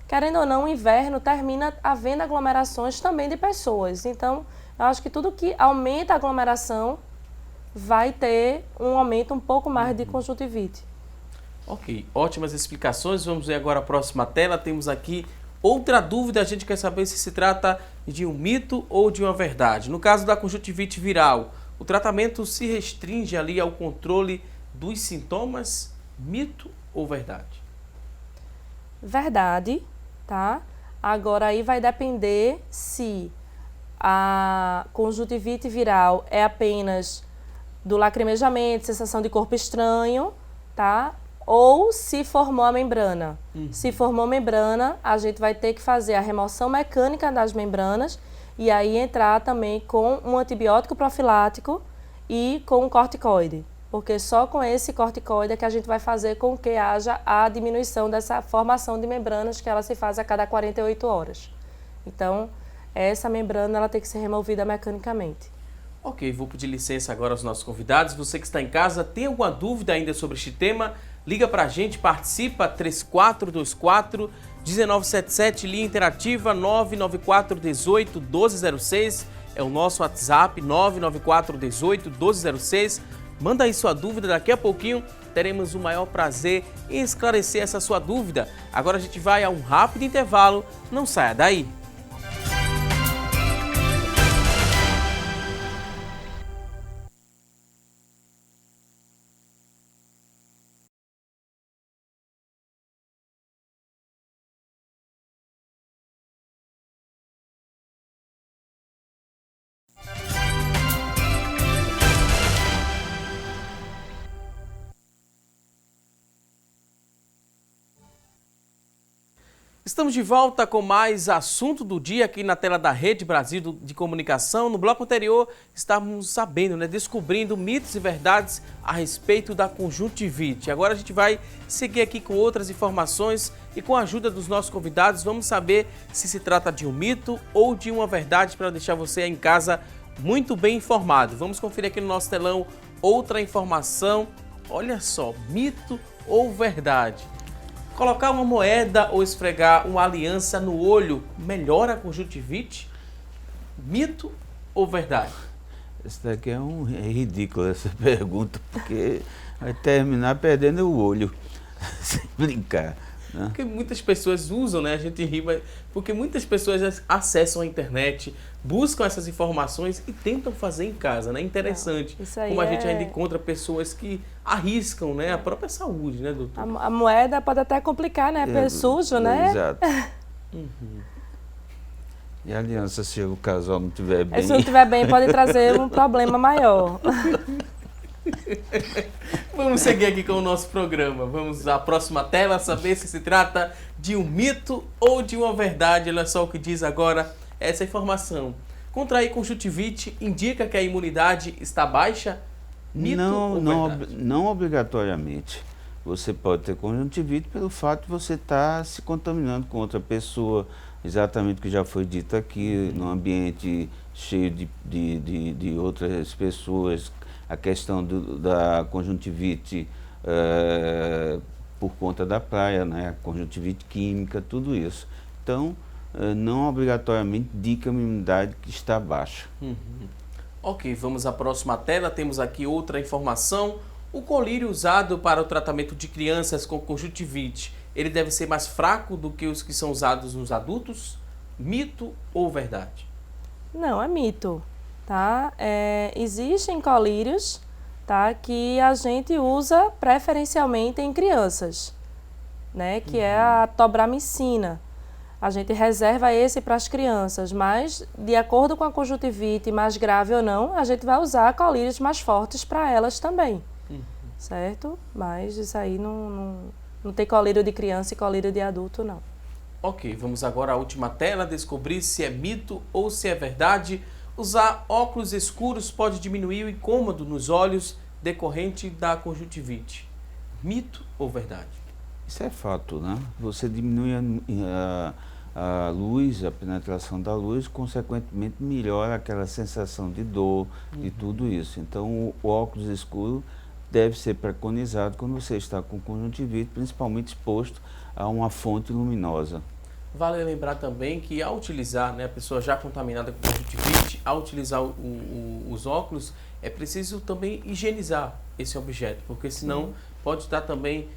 Querendo ou não, o inverno termina havendo aglomerações também de pessoas. Então, eu acho que tudo que aumenta a aglomeração vai ter um aumento um pouco mais de conjuntivite. Ok, ótimas explicações. Vamos ver agora a próxima tela. Temos aqui outra dúvida. A gente quer saber se trata de um mito ou de uma verdade. No caso da conjuntivite viral, O tratamento se restringe ali ao controle dos sintomas, mito ou verdade? Verdade, tá? Agora aí vai depender se a conjuntivite viral é apenas do lacrimejamento, sensação de corpo estranho, tá? Ou se formou a membrana. Se formou membrana, a gente vai ter que fazer a remoção mecânica das membranas e aí entrar também com um antibiótico profilático e com um corticoide. Porque só com esse corticoide é que a gente vai fazer com que haja a diminuição dessa formação de membranas que ela se faz a cada 48 horas. Então, essa membrana ela tem que ser removida mecanicamente. Ok, vou pedir licença agora aos nossos convidados. Você que está em casa, tem alguma dúvida ainda sobre este tema? Liga para a gente, participa, 3424-1977, linha interativa 994-18-1206, é o nosso WhatsApp, 994-18-1206. Manda aí sua dúvida, daqui a pouquinho teremos o maior prazer em esclarecer essa sua dúvida. Agora a gente vai a um rápido intervalo, não saia daí. Estamos de volta com mais assunto do dia aqui na tela da Rede Brasil de Comunicação. No bloco anterior, estávamos sabendo, descobrindo mitos e verdades a respeito da conjuntivite. Agora a gente vai seguir aqui com outras informações e com a ajuda dos nossos convidados, vamos saber se se trata de um mito ou de uma verdade para deixar você em casa muito bem informado. Vamos conferir aqui no nosso telão outra informação. Olha só, mito ou verdade? Colocar uma moeda ou esfregar uma aliança no olho melhora a conjuntivite? Mito ou verdade? Isso daqui é ridículo essa pergunta, porque vai terminar perdendo o olho, sem brincar. Né? Porque muitas pessoas usam, a gente ri, porque muitas pessoas acessam a internet, buscam essas informações e tentam fazer em casa, né? Interessante. Isso aí como a gente ainda encontra pessoas que arriscam, a própria saúde, né, doutor? A moeda pode até complicar, né? Pelo sujo, né? Exato. E a aliança, se o casal não estiver bem... Se não estiver bem, pode trazer um problema maior. Vamos seguir aqui com o nosso programa. Vamos à próxima tela saber se trata de um mito ou de uma verdade. Olha só o que diz agora essa informação. Contrair conjuntivite indica que a imunidade está baixa? Mito ou verdade? Não obrigatoriamente. Você pode ter conjuntivite pelo fato de você estar se contaminando com outra pessoa, exatamente o que já foi dito aqui, num ambiente cheio de outras pessoas. A questão da conjuntivite por conta da praia, a conjuntivite química, tudo isso. Então, não obrigatoriamente indica a imunidade que está baixa. Ok, vamos à próxima tela. Temos aqui outra informação. O colírio usado para o tratamento de crianças com conjuntivite, ele deve ser mais fraco do que os que são usados nos adultos? Mito ou verdade? Não, é mito. Tá? Existem colírios, tá, que a gente usa preferencialmente em crianças, que é a tobramicina. A gente reserva esse para as crianças, mas de acordo com a conjuntivite mais grave ou não, a gente vai usar colírios mais fortes para elas também, certo? Mas isso aí não tem colírio de criança e colírio de adulto, não. Ok, vamos agora à última tela, descobrir se é mito ou se é verdade. Usar óculos escuros pode diminuir o incômodo nos olhos decorrente da conjuntivite. Mito ou verdade? Isso é fato, Você diminui a luz, a penetração da luz, consequentemente melhora aquela sensação de dor e tudo isso. Então, o óculos escuro deve ser preconizado quando você está com conjuntivite, principalmente exposto a uma fonte luminosa. Vale lembrar também que ao utilizar, a pessoa já contaminada com conjuntivite, ao utilizar os óculos, é preciso também higienizar esse objeto, porque senão pode estar também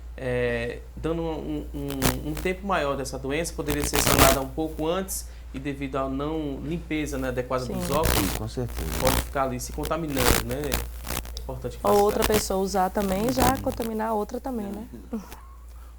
dando um tempo maior dessa doença, poderia ser sanada um pouco antes e devido à não limpeza, né, adequada dos óculos, Com certeza. pode ficar ali se contaminando, né? É importante que Ou faça outra certo. pessoa usar também, já contaminar a outra também, né?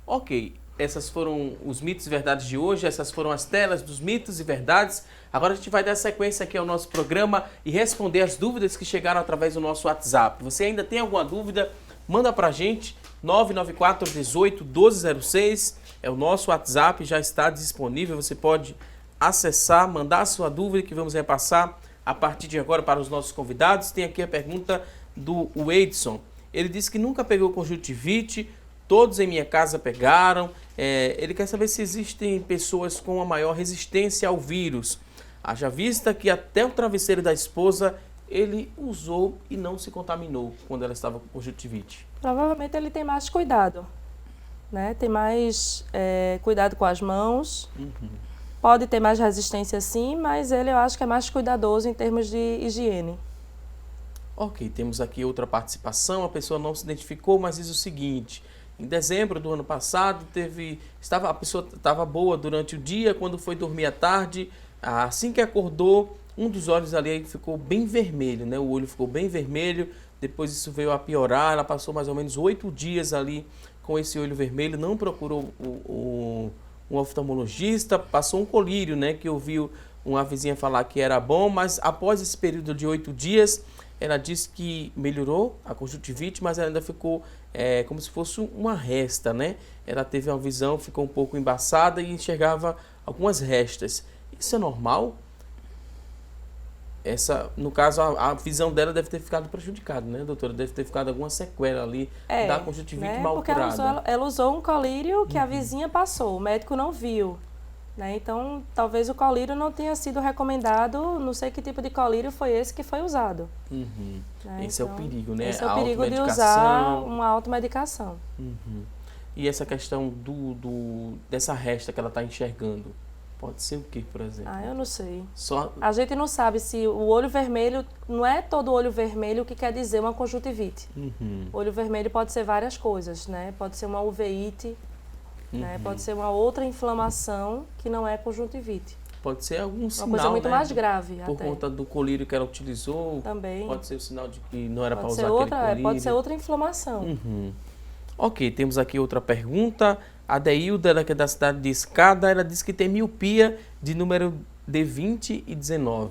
Ok, essas foram os mitos e verdades de hoje, essas foram as telas dos mitos e verdades. Agora a gente vai dar sequência aqui ao nosso programa e responder as dúvidas que chegaram através do nosso WhatsApp. Você ainda tem alguma dúvida? Manda pra gente, 994 18 1206, é o nosso WhatsApp, já está disponível, você pode acessar, mandar a sua dúvida que vamos repassar a partir de agora para os nossos convidados. Tem aqui a pergunta do Edson. Ele disse que nunca pegou conjuntivite, todos em minha casa pegaram. Ele quer saber se existem pessoas com a maior resistência ao vírus. Haja vista que até o travesseiro da esposa ele usou e não se contaminou quando ela estava com conjuntivite. Provavelmente ele tem mais cuidado, né? Tem mais cuidado com as mãos. Pode ter mais resistência sim, mas ele eu acho que é mais cuidadoso em termos de higiene. Ok, temos aqui outra participação, a pessoa não se identificou, mas diz o seguinte: em dezembro do ano passado, a pessoa estava boa durante o dia, quando foi dormir à tarde, assim que acordou, um dos olhos ali ficou bem vermelho, né? O olho ficou bem vermelho, depois isso veio a piorar, ela passou mais ou menos 8 dias ali com esse olho vermelho, não procurou um oftalmologista, passou um colírio, né? Que ouviu uma vizinha falar que era bom, mas após esse período de 8 dias, ela disse que melhorou a conjuntivite, mas ela ainda ficou como se fosse uma resta, né? Ela teve uma visão, ficou um pouco embaçada e enxergava algumas restas. Isso é normal? No caso, a visão dela deve ter ficado prejudicada, né, doutora? Deve ter ficado alguma sequela ali da conjuntivite, né, mal porque curada. ela usou um colírio que a vizinha passou, o médico não viu. Né? Então, talvez o colírio não tenha sido recomendado, não sei que tipo de colírio foi esse que foi usado. Né? Esse é o perigo, né? Esse é o perigo de usar uma automedicação. E essa questão dessa resta que ela está enxergando, pode ser o que, por exemplo? Eu não sei. Só... A gente não sabe se o olho vermelho, não é todo olho vermelho que quer dizer uma conjuntivite. Olho vermelho pode ser várias coisas, né? Pode ser uma uveíte, né? Pode ser uma outra inflamação que não é conjuntivite. Pode ser algum sinal, uma coisa muito né, mais grave. por conta do colírio que ela utilizou. Também. Pode ser o sinal de que não era para usar outra, aquele colírio. Pode ser outra inflamação. Ok, temos aqui outra pergunta. A Deilda, ela que é da cidade de Escada, ela disse que tem miopia de número D20 e 19.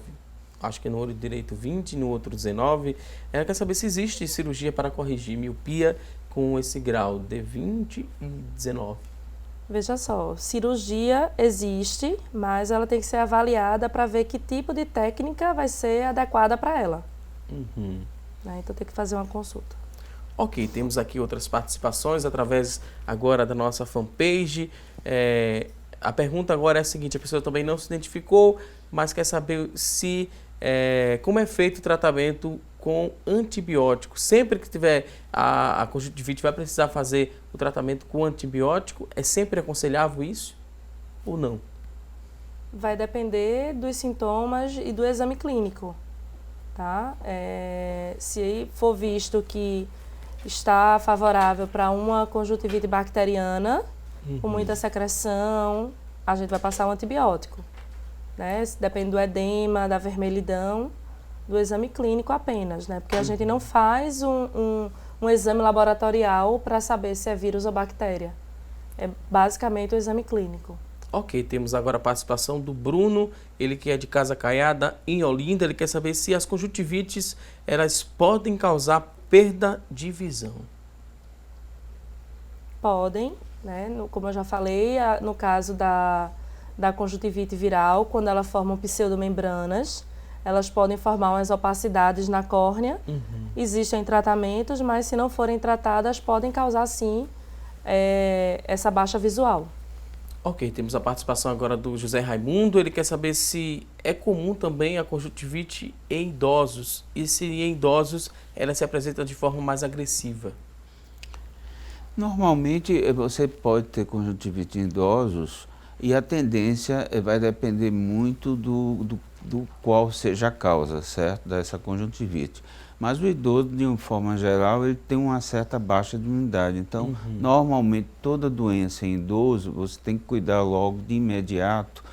Acho que no olho direito 20, no outro 19. Ela quer saber se existe cirurgia para corrigir miopia com esse grau D20 e 19. Veja só, cirurgia existe, mas ela tem que ser avaliada para ver que tipo de técnica vai ser adequada para ela. Né? Então tem que fazer uma consulta. Ok, temos aqui outras participações através agora da nossa fanpage. A pergunta agora é a seguinte: a pessoa também não se identificou, mas quer saber como é feito o tratamento com antibiótico. Sempre que tiver a conjuntivite, vai precisar fazer o tratamento com antibiótico? É sempre aconselhável isso ou não? Vai depender dos sintomas e do exame clínico. Tá? Se for visto que está favorável para uma conjuntivite bacteriana, com muita secreção, a gente vai passar um antibiótico. Né? Depende do edema, da vermelhidão, do exame clínico apenas, né? Porque a gente não faz um exame laboratorial para saber se é vírus ou bactéria. É basicamente o exame clínico. Ok, temos agora a participação do Bruno, ele que é de Casa Caiada, em Olinda. Ele quer saber se as conjuntivites elas podem causar perda de visão. Podem, né? Como eu já falei, no caso da conjuntivite viral, quando ela forma pseudomembranas, elas podem formar umas opacidades na córnea. Existem tratamentos, mas se não forem tratadas, podem causar sim essa baixa visual. Ok, temos a participação agora do José Raimundo. Ele quer saber se é comum também a conjuntivite em idosos e se em idosos ela se apresenta de forma mais agressiva. Normalmente você pode ter conjuntivite em idosos e a tendência vai depender muito do qual seja a causa, certo? Dessa conjuntivite. Mas o idoso, de uma forma geral, ele tem uma certa baixa de imunidade. Então, normalmente, toda doença em idoso, você tem que cuidar logo de imediato,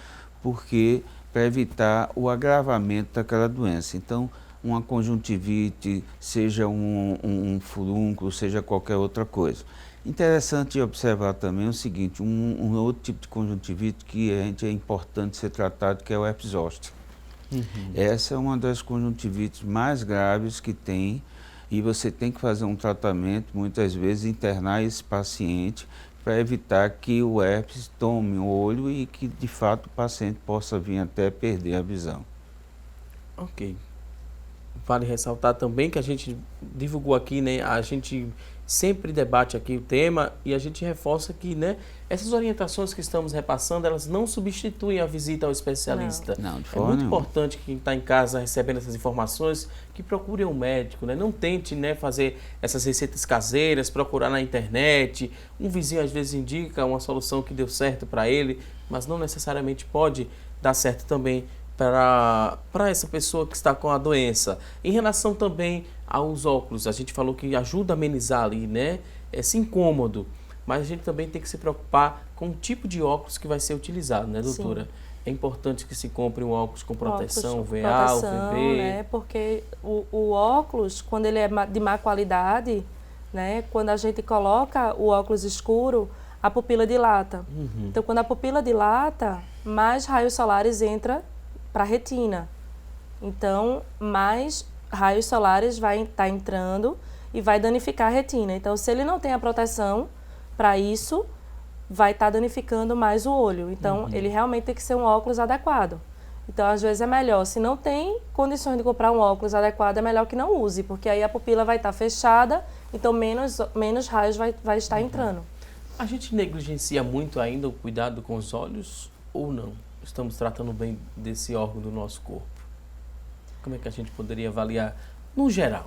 porque para evitar o agravamento daquela doença. Então, uma conjuntivite, seja um furúnculo, seja qualquer outra coisa. Interessante observar também o seguinte, um outro tipo de conjuntivite que é importante ser tratado, que é o herpes zoster. Essa é uma das conjuntivites mais graves que tem, e você tem que fazer um tratamento, muitas vezes internar esse paciente para evitar que o herpes tome o olho e que de fato o paciente possa vir até perder a visão. Ok. Vale ressaltar também que a gente divulgou aqui, né? A gente sempre debate aqui o tema e a gente reforça que, né, essas orientações que estamos repassando, elas não substituem a visita ao especialista. Não, de É forma muito nenhuma. importante que quem está em casa recebendo essas informações, que procure um médico, né? Não tente, né, fazer essas receitas caseiras, procurar na internet. Um vizinho às vezes indica uma solução que deu certo para ele, mas não necessariamente pode dar certo também para essa pessoa que está com a doença. Em relação também aos óculos, a gente falou que ajuda a amenizar ali, né, esse incômodo, mas a gente também tem que se preocupar com o tipo de óculos que vai ser utilizado, né, doutora? Sim. É importante que se compre um óculos com proteção, óculos, VA, proteção, UVB. né, porque o óculos, quando ele é de má qualidade, né, quando a gente coloca o óculos escuro, a pupila dilata. Então, quando a pupila dilata, mais raios solares entram para a retina. Então, mais raios solares vai estar entrando e vai danificar a retina. Então, se ele não tem a proteção para isso, vai estar danificando mais o olho. Então, ele realmente tem que ser um óculos adequado. Então, às vezes é melhor, se não tem condições de comprar um óculos adequado, é melhor que não use, porque aí a pupila vai estar fechada, então menos raios vai estar entrando. A gente negligencia muito ainda o cuidado com os olhos ou não? Estamos tratando bem desse órgão do nosso corpo? Como é que a gente poderia avaliar no geral?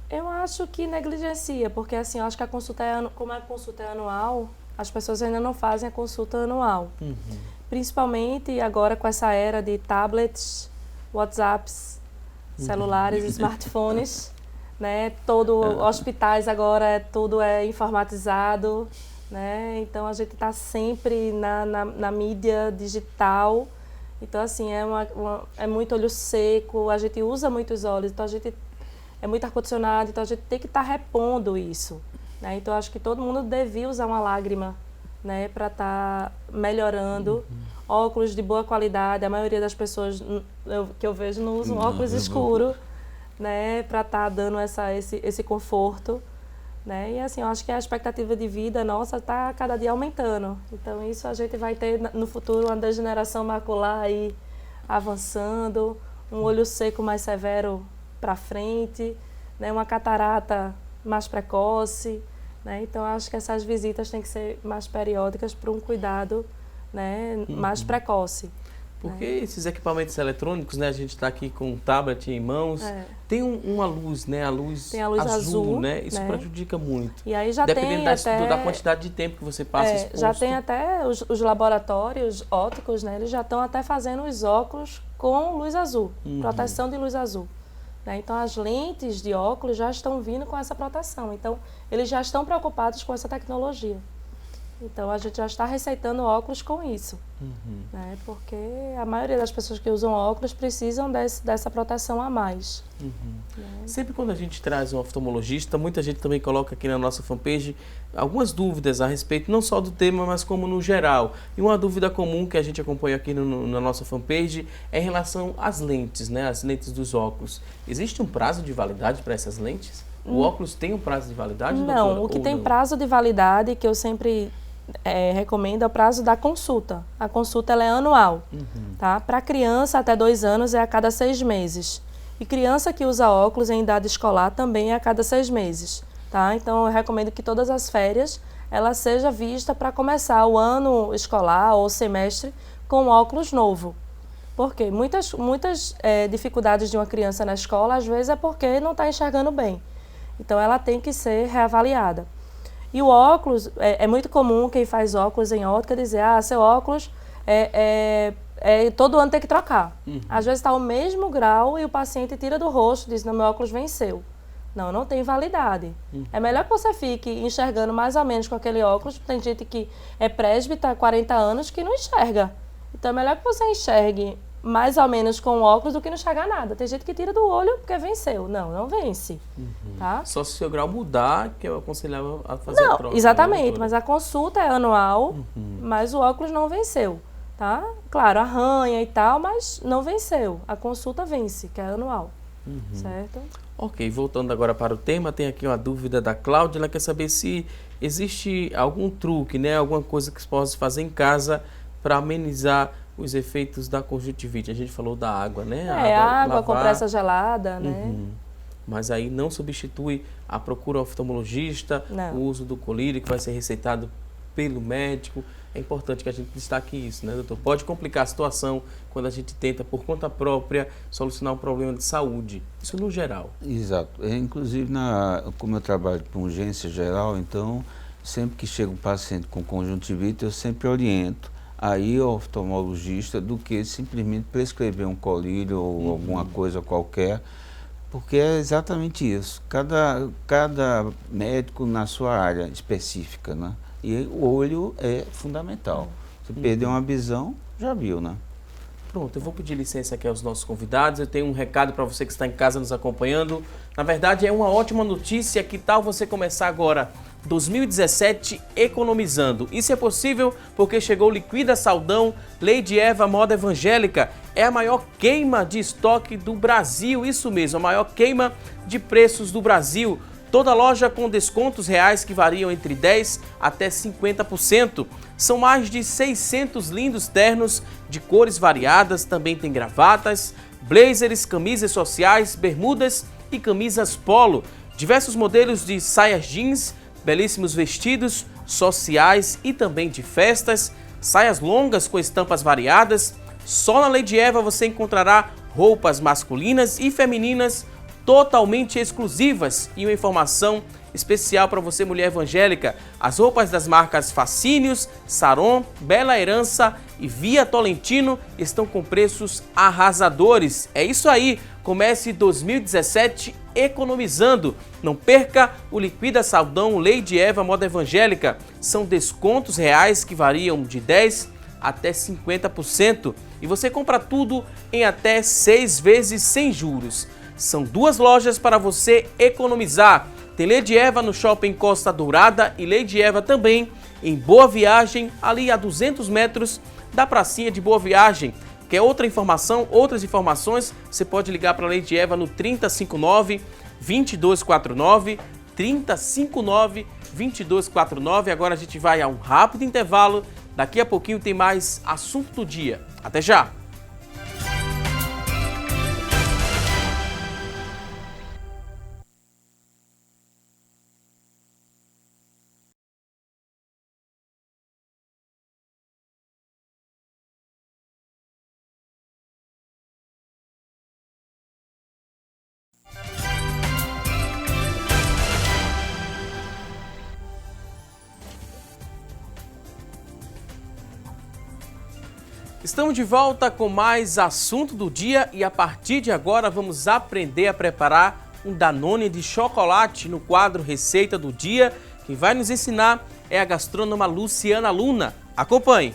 Eu acho que negligencia, porque assim, eu acho que a consulta como a consulta é anual, as pessoas ainda não fazem a consulta anual. Principalmente agora com essa era de tablets, WhatsApps, celulares, smartphones, né? Hospitais agora tudo é informatizado, né? Então a gente está sempre na mídia digital. Então assim, é muito olho seco, a gente usa muitos olhos, então a gente é muito ar-condicionado, então a gente tem que estar repondo isso, né? Então acho que todo mundo devia usar uma lágrima, né, para estar melhorando. Óculos de boa qualidade, a maioria das pessoas que eu vejo não usam óculos escuros, né, para estar dando esse conforto, né? E assim, eu acho que a expectativa de vida nossa está cada dia aumentando. Então isso a gente vai ter no futuro uma degeneração macular aí avançando, um olho seco mais severo para frente, né, uma catarata mais precoce, né? Então acho que essas visitas têm que ser mais periódicas para um cuidado, né, mais precoce. Porque esses equipamentos eletrônicos, né, a gente está aqui com um tablet em mãos, tem uma luz, né, a luz azul, né, isso prejudica muito. E aí já dependendo tem da quantidade de tempo que você passa exposto. Já tem até os laboratórios ópticos, né, eles já estão até fazendo os óculos com luz azul, proteção de luz azul. Né? Então as lentes de óculos já estão vindo com essa proteção, então eles já estão preocupados com essa tecnologia. Então a gente já está receitando óculos com isso, né? Porque a maioria das pessoas que usam óculos precisam dessa proteção a mais. Né? Sempre quando a gente traz um oftalmologista, muita gente também coloca aqui na nossa fanpage algumas dúvidas a respeito não só do tema, mas como no geral. E uma dúvida comum que a gente acompanha aqui na nossa fanpage é em relação às lentes, né? As lentes dos óculos. Existe um prazo de validade para essas lentes? O óculos tem um prazo de validade, doutora? Não, o que tem prazo de validade, que eu sempre recomendo, é o prazo da consulta. A consulta ela é anual. Tá? Para criança, até 2 anos, é a cada 6 meses. E criança que usa óculos em idade escolar também é a cada 6 meses. Tá? Então, eu recomendo que todas as férias ela seja vista para começar o ano escolar ou semestre com óculos novo. Porque muitas dificuldades de uma criança na escola, às vezes, é porque não está enxergando bem. Então, ela tem que ser reavaliada. E o óculos, é muito comum quem faz óculos em ótica dizer, seu óculos todo ano tem que trocar. Às vezes está o mesmo grau e o paciente tira do rosto e diz, não, meu óculos venceu. Não tem validade. É melhor que você fique enxergando mais ou menos com aquele óculos. Tem gente que é presbítero há 40 anos que não enxerga. Então é melhor que você enxergue mais ou menos com óculos do que não enxergar nada. Tem gente que tira do olho porque venceu. Não vence. Tá? Só se o seu grau mudar, que eu aconselhava a fazer a troca. Exatamente, né, mas a consulta é anual, mas o óculos não venceu. Tá? Claro, arranha e tal, mas não venceu. A consulta vence, que é anual. Certo? Ok, voltando agora para o tema, tem aqui uma dúvida da Cláudia. Ela quer saber se existe algum truque, né? Alguma coisa que se possa fazer em casa para amenizar os efeitos da conjuntivite. A gente falou da água, né? Água, lavar. compressa gelada, né? Mas aí não substitui a procura ao oftalmologista, Não. o uso do colírio que vai ser receitado pelo médico. É importante que a gente destaque isso, né, doutor? Pode complicar a situação quando a gente tenta, por conta própria, solucionar um problema de saúde. Isso no geral. Exato. Inclusive, como eu trabalho com urgência geral, então, sempre que chega um paciente com conjuntivite, eu sempre oriento a ir ao oftalmologista do que simplesmente prescrever um colírio ou alguma coisa qualquer, porque é exatamente isso. Cada médico na sua área específica, né? E o olho é fundamental. Se perder uma visão, já viu, né? Pronto, eu vou pedir licença aqui aos nossos convidados. Eu tenho um recado para você que está em casa nos acompanhando. Na verdade, é uma ótima notícia. Que tal você começar agora 2017 economizando? Isso é possível porque chegou o Liquida Saldão Lady Eva Moda Evangélica. É a maior queima de estoque do Brasil. Isso mesmo, a maior queima de preços do Brasil. Toda loja com descontos reais que variam entre 10% até 50%. São mais de 600 lindos ternos de cores variadas, também tem gravatas, blazers, camisas sociais, bermudas e camisas polo. Diversos modelos de saias jeans, belíssimos vestidos sociais e também de festas, saias longas com estampas variadas. Só na Lady Eva você encontrará roupas masculinas e femininas totalmente exclusivas. E uma informação especial para você, mulher evangélica: as roupas das marcas Fascínios, Saron, Bela Herança e Via Tolentino estão com preços arrasadores. É isso aí, comece 2017 economizando. Não perca o Liquida Saldão Lady Eva Moda Evangélica. São descontos reais que variam de 10% até 50%. E você compra tudo em até 6 vezes sem juros. São 2 lojas para você economizar. Tem Lady Eva no Shopping Costa Dourada e Lady Eva também em Boa Viagem, ali a 200 metros da pracinha de Boa Viagem. Quer outra informação, outras informações, você pode ligar para a Lady Eva no 3059-2249, 3059-2249. Agora a gente vai a um rápido intervalo. Daqui a pouquinho tem mais assunto do dia. Até já! Estamos de volta com mais assunto do dia e a partir de agora vamos aprender a preparar um Danone de chocolate no quadro Receita do Dia. Quem vai nos ensinar é a gastrônoma Luciana Luna. Acompanhe!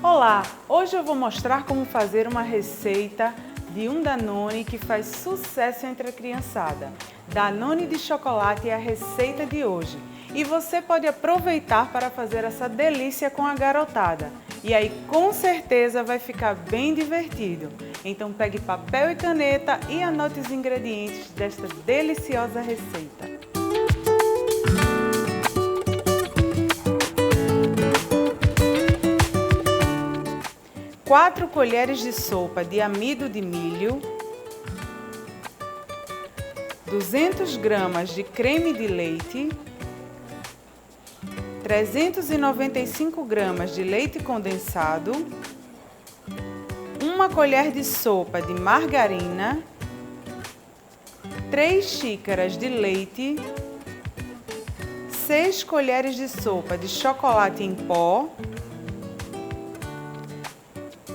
Olá! Hoje eu vou mostrar como fazer uma receita de um Danone que faz sucesso entre a criançada. Danone de chocolate é a receita de hoje. E você pode aproveitar para fazer essa delícia com a garotada. E aí com certeza vai ficar bem divertido. Então pegue papel e caneta e anote os ingredientes desta deliciosa receita. Quatro colheres de sopa de amido de milho, 200 gramas de creme de leite, 395 gramas de leite condensado, 1 colher de sopa de margarina, 3 xícaras de leite, 6 colheres de sopa de chocolate em pó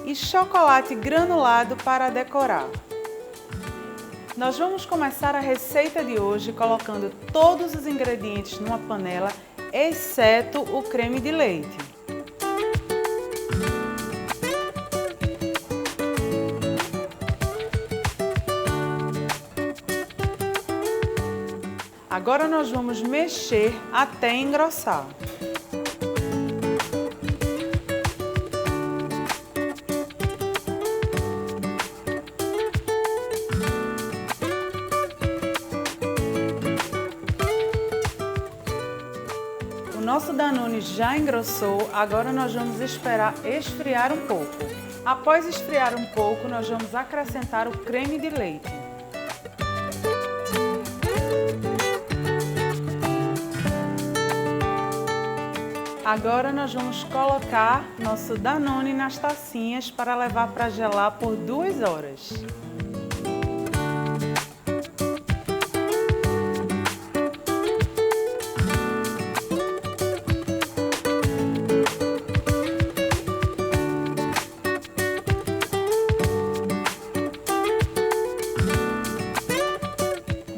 e chocolate granulado para decorar. Nós vamos começar a receita de hoje colocando todos os ingredientes numa panela, exceto o creme de leite. Agora nós vamos mexer até engrossar. O nosso Danone já engrossou, agora nós vamos esperar esfriar um pouco. Após esfriar um pouco, nós vamos acrescentar o creme de leite. Agora nós vamos colocar nosso Danone nas tacinhas para levar para gelar por 2 horas.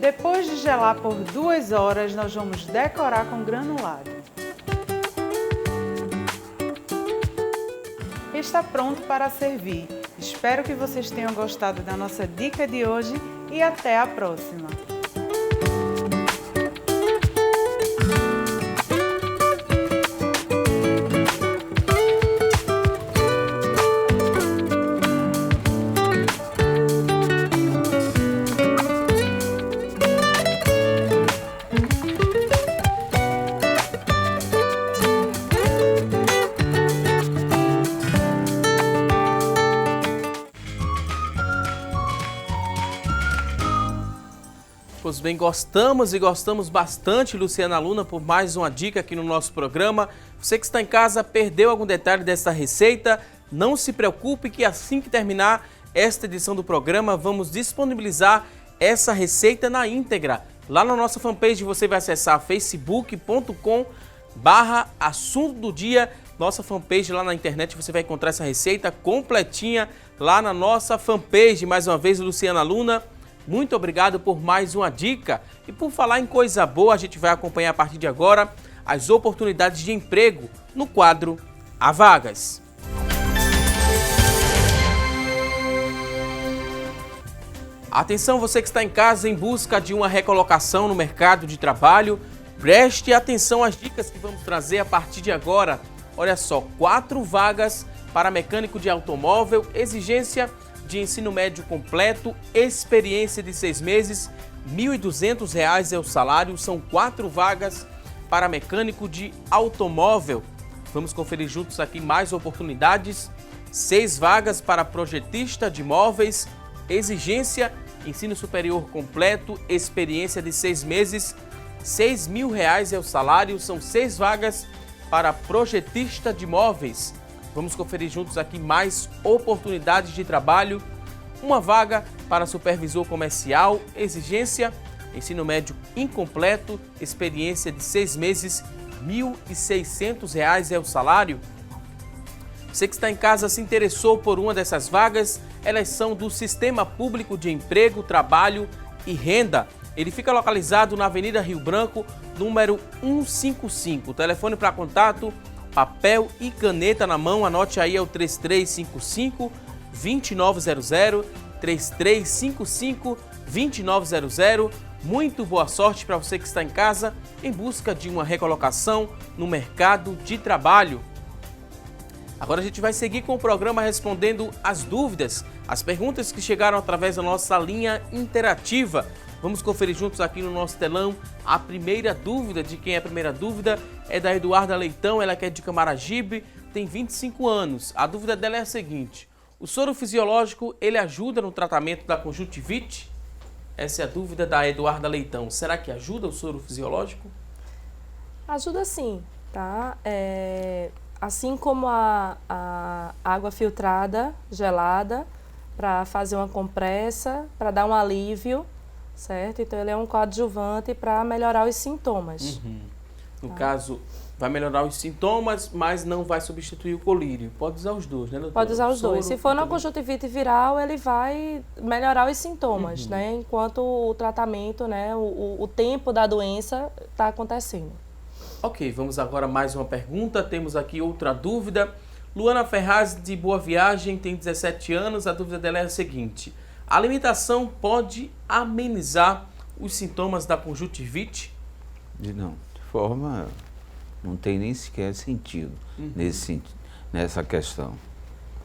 Depois de gelar por 2 horas, nós vamos decorar com granulado. Está pronto para servir. Espero que vocês tenham gostado da nossa dica de hoje e até a próxima! Pois bem, gostamos e gostamos bastante, Luciana Luna, por mais uma dica aqui no nosso programa. Você que está em casa, perdeu algum detalhe dessa receita? Não se preocupe que assim que terminar esta edição do programa, vamos disponibilizar essa receita na íntegra. Lá na nossa fanpage você vai acessar facebook.com/assunto do dia. Nossa fanpage lá na internet, você vai encontrar essa receita completinha lá na nossa fanpage. Mais uma vez, Luciana Luna, muito obrigado por mais uma dica. E por falar em coisa boa, a gente vai acompanhar a partir de agora as oportunidades de emprego no quadro Há Vagas. Atenção, você que está em casa em busca de uma recolocação no mercado de trabalho, preste atenção às dicas que vamos trazer a partir de agora. Olha só, 4 vagas para mecânico de automóvel, exigência de ensino médio completo, experiência de 6 meses, R$ 1.200 é o salário, são 4 vagas para mecânico de automóvel. Vamos conferir juntos aqui mais oportunidades. 6 vagas para projetista de imóveis, exigência, ensino superior completo, experiência de 6 meses, R$ 6.000 é o salário, são 6 vagas para projetista de imóveis. Vamos conferir juntos aqui mais oportunidades de trabalho. Uma vaga para supervisor comercial, exigência, ensino médio incompleto, experiência de 6 meses, R$ 1.600 é o salário. Você que está em casa se interessou por uma dessas vagas, elas são do Sistema Público de Emprego, Trabalho e Renda. Ele fica localizado na Avenida Rio Branco, número 155. O telefone para contato, papel e caneta na mão, anote aí, é o 3355-2900, 3355-2900. Muito boa sorte para você que está em casa em busca de uma recolocação no mercado de trabalho. Agora a gente vai seguir com o programa respondendo as dúvidas, as perguntas que chegaram através da nossa linha interativa. Vamos conferir juntos aqui no nosso telão a primeira dúvida. De quem é a primeira dúvida? É da Eduarda Leitão, ela que é de Camaragibe, tem 25 anos. A dúvida dela é a seguinte: o soro fisiológico, ele ajuda no tratamento da conjuntivite? Essa é a dúvida da Eduarda Leitão. Será que ajuda o soro fisiológico? Ajuda sim, tá? Assim como a água filtrada, gelada, para fazer uma compressa, para dar um alívio, certo? Então ele é um coadjuvante para melhorar os sintomas. No caso, vai melhorar os sintomas, mas não vai substituir o colírio. Pode usar os dois, né, doutora? Pode usar os dois. Se for na conjuntivite viral, ele vai melhorar os sintomas, né? Enquanto o tratamento, né, o tempo da doença está acontecendo. Ok, vamos agora a mais uma pergunta. Temos aqui outra dúvida. Luana Ferraz, de Boa Viagem, tem 17 anos. A dúvida dela é a seguinte: a alimentação pode amenizar os sintomas da conjuntivite? Não, de forma, não tem nem sequer sentido nessa questão,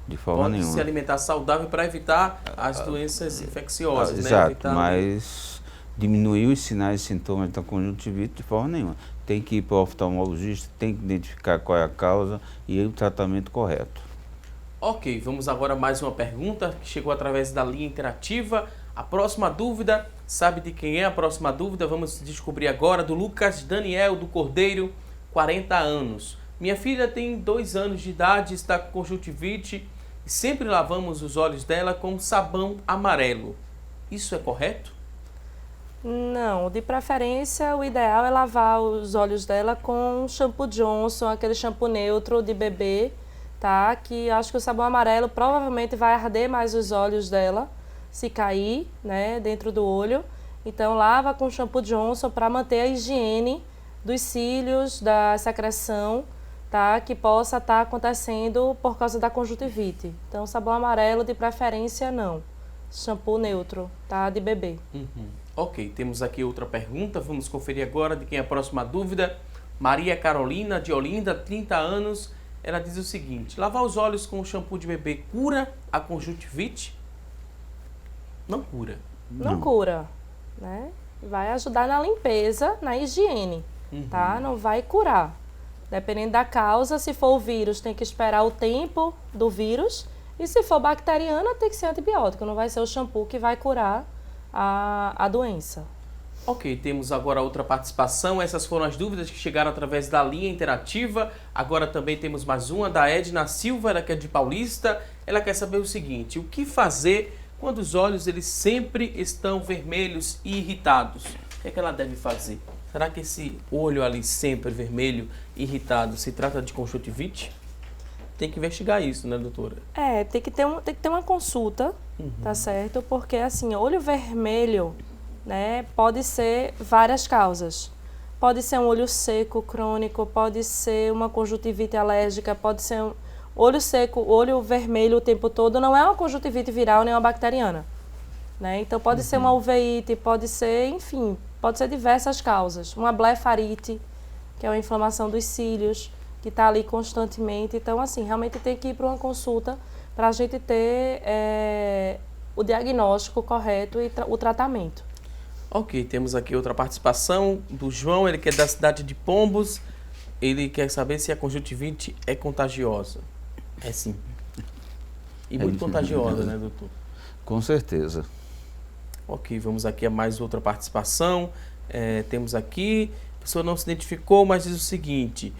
de forma Pode nenhuma. se alimentar saudável para evitar as doenças infecciosas, né? Exato, Evitar... mas diminuir os sinais e sintomas da conjuntivite de forma nenhuma. Tem que ir para o oftalmologista, tem que identificar qual é a causa e o tratamento correto. Ok, vamos agora a mais uma pergunta que chegou através da linha interativa. A próxima dúvida, sabe de quem é a próxima dúvida? Vamos descobrir agora, do Lucas Daniel do Cordeiro, 40 anos. Minha filha tem 2 anos de idade, está com conjuntivite e sempre lavamos os olhos dela com sabão amarelo. Isso é correto? Não, de preferência o ideal é lavar os olhos dela com shampoo Johnson, aquele shampoo neutro de bebê, tá? Que acho que o sabão amarelo provavelmente vai arder mais os olhos dela se cair, né, dentro do olho. Então lava com shampoo Johnson para manter a higiene dos cílios, da secreção, tá? Que possa estar acontecendo por causa da conjuntivite. Então sabão amarelo de preferência não. Shampoo neutro, tá? De bebê. Ok, temos aqui outra pergunta, vamos conferir agora de quem é a próxima dúvida. Maria Carolina, de Olinda, 30 anos, ela diz o seguinte: lavar os olhos com shampoo de bebê cura a conjuntivite? Não cura. Não cura, né? Vai ajudar na limpeza, na higiene, tá? Não vai curar. Dependendo da causa, se for o vírus, tem que esperar o tempo do vírus. E se for bacteriana, tem que ser antibiótico. Não vai ser o shampoo que vai curar a doença. Ok, temos agora outra participação. Essas foram as dúvidas que chegaram através da linha interativa. Agora também temos mais uma da Edna Silva, ela que é de Paulista. Ela quer saber o seguinte: o que fazer quando os olhos eles sempre estão vermelhos e irritados? O que é que ela deve fazer? Será que esse olho ali sempre vermelho e irritado se trata de conjuntivite? Tem que investigar isso, né, doutora? Tem que ter uma consulta, tá certo? Porque, assim, olho vermelho, né, pode ser várias causas. Pode ser um olho seco crônico, pode ser uma conjuntivite alérgica, pode ser um olho seco, olho vermelho o tempo todo, não é uma conjuntivite viral nem uma bacteriana, né? Então, pode ser uma uveíte, pode ser, enfim, pode ser diversas causas. Uma blefarite, que é uma inflamação dos cílios, que está ali constantemente. Então, assim, realmente tem que ir para uma consulta para a gente ter o diagnóstico correto e o tratamento. Ok, temos aqui outra participação do João, ele que é da cidade de Pombos. Ele quer saber se a conjuntivite é contagiosa. É sim. E muito contagiosa, né, doutor? Com certeza. Ok, vamos aqui a mais outra participação. Temos aqui, a pessoa não se identificou, mas diz o seguinte: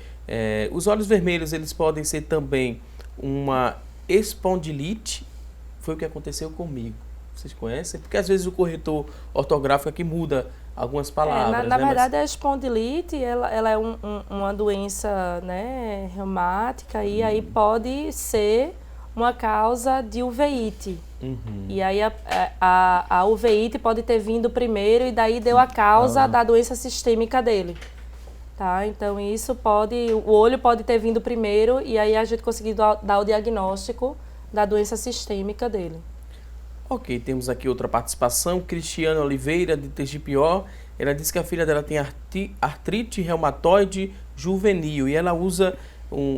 os olhos vermelhos eles podem ser também uma espondilite. Foi o que aconteceu comigo. Vocês conhecem? Porque às vezes o corretor ortográfico aqui muda algumas palavras. Na verdade, a espondilite ela é uma doença, né, reumática e aí pode ser uma causa de uveíte. E aí a uveíte pode ter vindo primeiro e daí deu a causa da doença sistêmica dele. Tá? Então o olho pode ter vindo primeiro e aí a gente conseguiu dar o diagnóstico da doença sistêmica dele. Ok, temos aqui outra participação. Cristiana Oliveira, de Tegipió. Ela disse que a filha dela tem artrite reumatoide juvenil e ela usa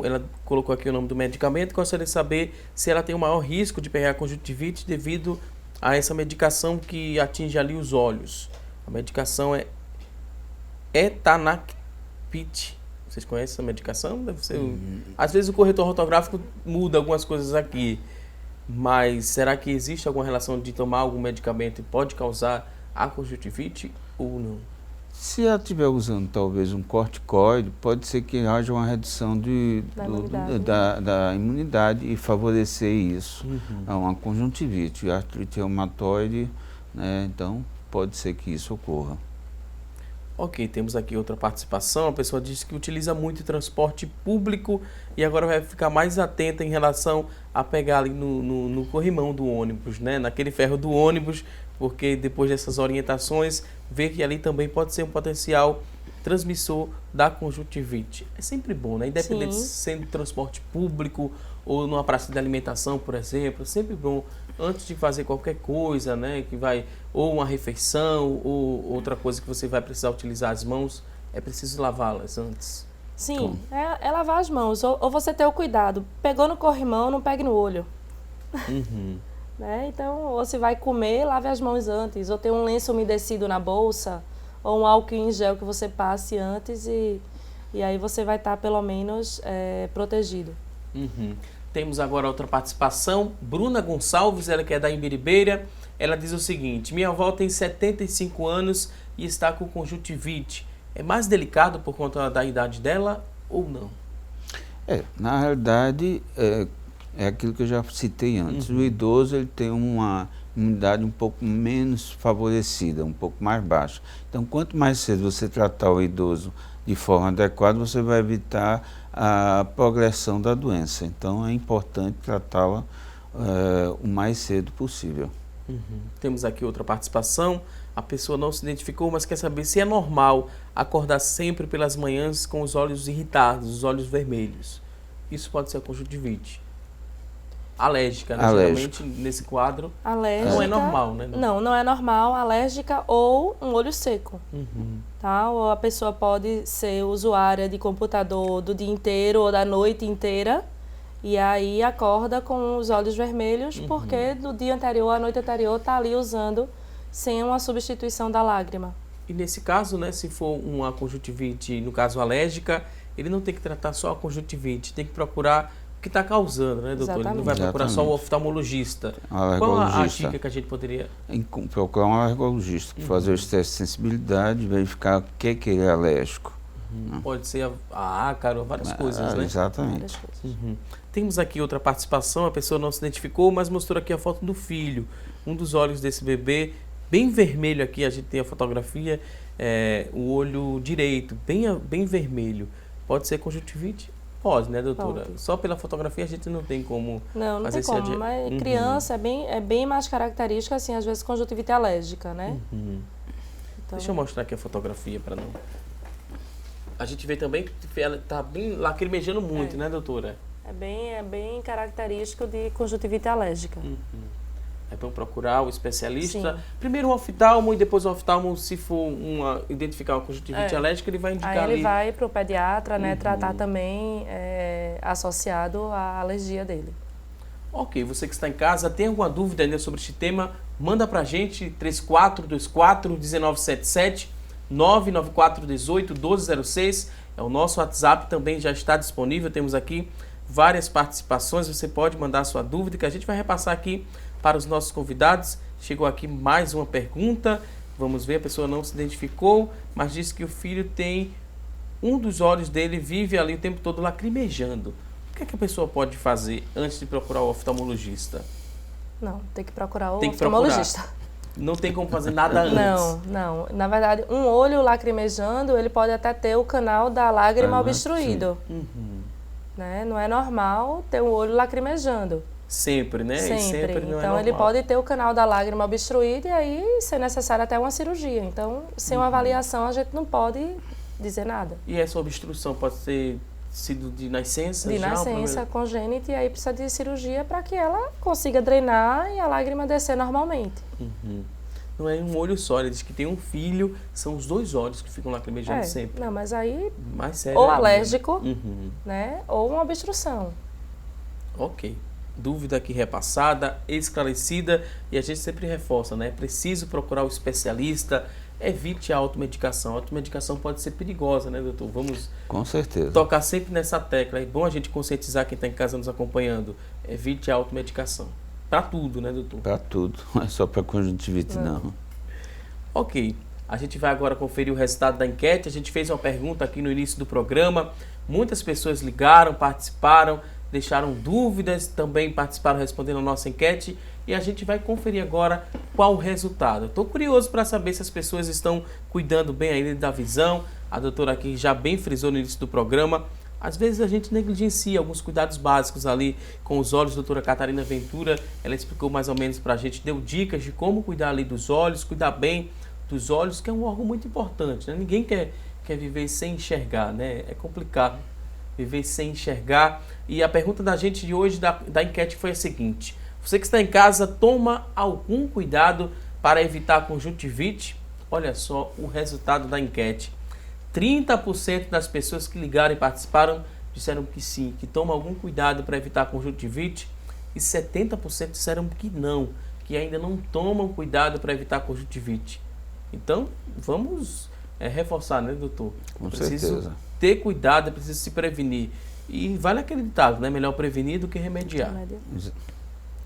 ela colocou aqui o nome do medicamento. Gostaria de saber se ela tem o maior risco de pegar conjuntivite devido a essa medicação que atinge ali os olhos. A medicação é Etanacpt. Vocês conhecem essa medicação? Deve ser. Às vezes o corretor ortográfico muda algumas coisas aqui. Mas será que existe alguma relação de tomar algum medicamento e pode causar a conjuntivite ou não? Se ela estiver usando talvez um corticoide, pode ser que haja uma redução da imunidade e favorecer isso. É uma conjuntivite, artrite reumatoide, né? Então pode ser que isso ocorra. Ok, temos aqui outra participação. A pessoa diz que utiliza muito transporte público e agora vai ficar mais atenta em relação a pegar ali no corrimão do ônibus, né? Naquele ferro do ônibus, porque depois dessas orientações, vê que ali também pode ser um potencial transmissor da conjuntivite. É sempre bom, né? Independente de sendo transporte público ou numa praça de alimentação, por exemplo, é sempre bom, antes de fazer qualquer coisa, né, ou uma refeição, ou outra coisa que você vai precisar utilizar as mãos, é preciso lavá-las antes. Sim, é lavar as mãos, ou você ter o cuidado, pegou no corrimão, não pegue no olho. Né? Então, ou se vai comer, lave as mãos antes, ou tem um lenço umedecido na bolsa, ou um álcool em gel que você passe antes e aí você vai estar pelo menos protegido. Temos agora outra participação, Bruna Gonçalves, ela que é da Imbiribeira, ela diz o seguinte: minha avó tem 75 anos e está com conjuntivite. É mais delicado por conta da idade dela ou não? Na realidade, é aquilo que eu já citei antes. O idoso ele tem uma imunidade um pouco menos favorecida, um pouco mais baixa. Então, quanto mais cedo você tratar o idoso de forma adequada, você vai evitar a progressão da doença. Então, é importante tratá-la o mais cedo possível. Temos aqui outra participação. A pessoa não se identificou, mas quer saber se é normal acordar sempre pelas manhãs com os olhos irritados, os olhos vermelhos. Isso pode ser conjuntivite. Alérgica, né? Geralmente nesse quadro alérgica, não é normal, né? Não é normal, alérgica ou um olho seco. Tá? Ou a pessoa pode ser usuária de computador do dia inteiro ou da noite inteira e aí acorda com os olhos vermelhos porque no dia anterior, a noite anterior, está ali usando sem uma substituição da lágrima. E nesse caso, né, se for uma conjuntivite, no caso alérgica, ele não tem que tratar só a conjuntivite, tem que procurar o que está causando, né, doutor? Ele não vai procurar só o oftalmologista. Qual a dica que a gente poderia... Procurar um alergologista, fazer os testes de sensibilidade, verificar o que ele é alérgico. Pode ser a ácaro, várias coisas, né? Exatamente. Temos aqui outra participação, a pessoa não se identificou, mas mostrou aqui a foto do filho. Um dos olhos desse bebê, bem vermelho aqui, a gente tem a fotografia, o olho direito, bem vermelho. Pode ser conjuntivite? Pode, né, doutora? Pode. Só pela fotografia a gente não tem como fazer esse como, mas criança é bem mais característica, assim, às vezes conjuntivite alérgica, né? Então... Deixa eu mostrar aqui a fotografia para não... A gente vê também que ela está bem lacrimejando muito, né, doutora? É bem característico de conjuntivite alérgica. É bom procurar o especialista. Sim. Primeiro o oftalmo e depois o oftalmo, se for identificar uma conjuntivite alérgica, ele vai indicar ali. Aí ele vai para o pediatra, né, tratar também associado à alergia dele. Ok, você que está em casa, tem alguma dúvida ainda sobre este tema, manda para a gente, 3424-1977, 99418-1206, é o nosso WhatsApp, também já está disponível, temos aqui várias participações, você pode mandar sua dúvida que a gente vai repassar aqui para os nossos convidados. Chegou aqui mais uma pergunta, vamos ver, a pessoa não se identificou, mas disse que o filho tem, um dos olhos dele vive ali o tempo todo lacrimejando. O que é que a pessoa pode fazer antes de procurar o oftalmologista? Não, tem que procurar o oftalmologista. Não tem como fazer nada antes? Não. Na verdade, um olho lacrimejando, ele pode até ter o canal da lágrima obstruído. Né? Não é normal ter o olho lacrimejando. Sempre, né? Sempre. Não então, ele pode ter o canal da lágrima obstruído e aí ser necessário até uma cirurgia. Então, sem uma avaliação, a gente não pode dizer nada. E essa obstrução pode ter sido de nascença? De nascença, congênita, e aí precisa de cirurgia para que ela consiga drenar e a lágrima descer normalmente. Não é um olho só, ele diz que tem um filho, são os dois olhos que ficam lacrimejando sempre. Não, mas aí, mais sério, ou alérgico, né, ou uma obstrução. Ok. Dúvida aqui repassada, esclarecida, e a gente sempre reforça, né? É preciso procurar o especialista, evite a automedicação. A automedicação pode ser perigosa, né, doutor? Vamos com certeza tocar sempre nessa tecla. É bom a gente conscientizar quem está em casa nos acompanhando. Evite a automedicação. Para tudo, né, doutor? Para tudo, não é só para conjuntivite, não. Ok. A gente vai agora conferir o resultado da enquete. A gente fez uma pergunta aqui no início do programa. Muitas pessoas ligaram, participaram, deixaram dúvidas, também participaram respondendo a nossa enquete. E a gente vai conferir agora qual o resultado. Estou curioso para saber se as pessoas estão cuidando bem ainda da visão. A doutora aqui já bem frisou no início do programa. Às vezes a gente negligencia alguns cuidados básicos ali com os olhos. A doutora Catarina Ventura, ela explicou mais ou menos para a gente, deu dicas de como cuidar ali dos olhos, cuidar bem dos olhos, que é um órgão muito importante, né? Ninguém quer viver sem enxergar, né? É complicado. viver sem enxergar. E a pergunta da gente de hoje, da enquete, foi a seguinte: você que está em casa, toma algum cuidado para evitar a conjuntivite? Olha só o resultado da enquete. 30% das pessoas que ligaram e participaram disseram que sim, que tomam algum cuidado para evitar a conjuntivite, e 70% disseram que não, que ainda não tomam cuidado para evitar a conjuntivite. Então, vamos reforçar, né, doutor? Com preciso certeza. ter cuidado, é preciso se prevenir. E vale aquele ditado, né? Melhor prevenir do que remediar.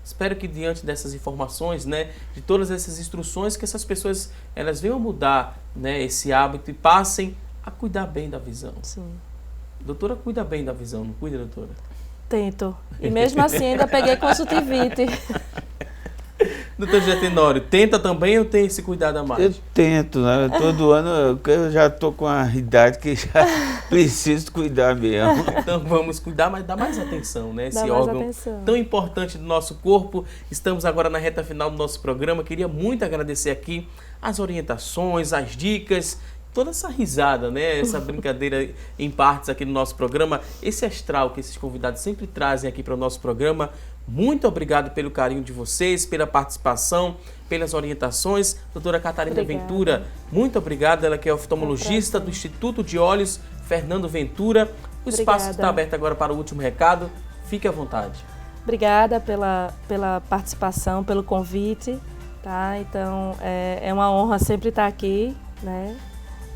Espero que diante dessas informações, né, de todas essas instruções, que essas pessoas elas venham mudar, né, esse hábito e passem a cuidar bem da visão. Sim. Doutora, cuida bem da visão, não cuida, doutora? Tento. E mesmo assim ainda peguei conjuntivite. Doutor José Tenório, tenta também ou tem esse cuidado a mais? Eu tento, né? Todo ano eu já estou com a idade que já preciso cuidar mesmo. Então vamos cuidar, mas dá mais atenção, né? Esse mais órgão atenção. tão importante do nosso corpo. Estamos agora na reta final do nosso programa. Queria muito agradecer aqui as orientações, as dicas, toda essa risada, né? Essa brincadeira em partes aqui no nosso programa. Esse astral que esses convidados sempre trazem aqui para o nosso programa. Muito obrigado pelo carinho de vocês, pela participação, pelas orientações. Doutora Catarina Obrigada. Ventura, muito obrigada. Ela que é oftalmologista do Instituto de Olhos Fernando Ventura. O espaço está aberto agora para o último recado. Fique à vontade. Obrigada pela participação, pelo convite. Tá? Então, é uma honra sempre estar aqui, né?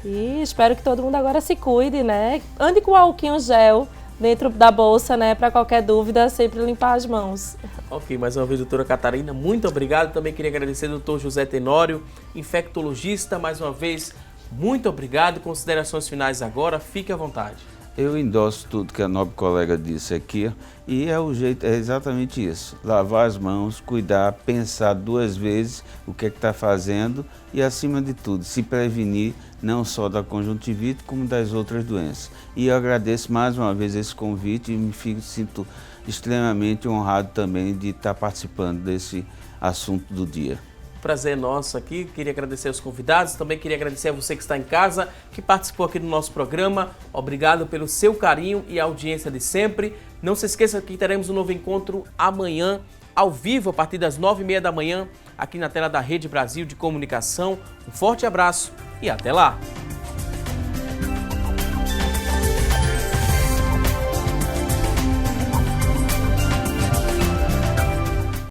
E espero que todo mundo agora se cuide, né? Ande com o álcool gel dentro da bolsa, né? Para qualquer dúvida, sempre limpar as mãos. Ok, mais uma vez, doutora Catarina, muito obrigado. Também queria agradecer ao doutor José Tenório, infectologista, mais uma vez, muito obrigado. Considerações finais agora, fique à vontade. Eu endosso tudo que a nobre colega disse aqui e é exatamente isso. Lavar as mãos, cuidar, pensar 2 vezes o que é que está fazendo e, acima de tudo, se prevenir não só da conjuntivite como das outras doenças. E eu agradeço mais uma vez esse convite e me sinto extremamente honrado também de estar participando desse assunto do dia. Prazer nosso aqui, queria agradecer aos convidados, também queria agradecer a você que está em casa, que participou aqui do nosso programa. Obrigado pelo seu carinho e audiência de sempre. Não se esqueça que teremos um novo encontro amanhã, ao vivo, a partir das 9h30 da manhã, aqui na tela da Rede Brasil de Comunicação. Um forte abraço e até lá!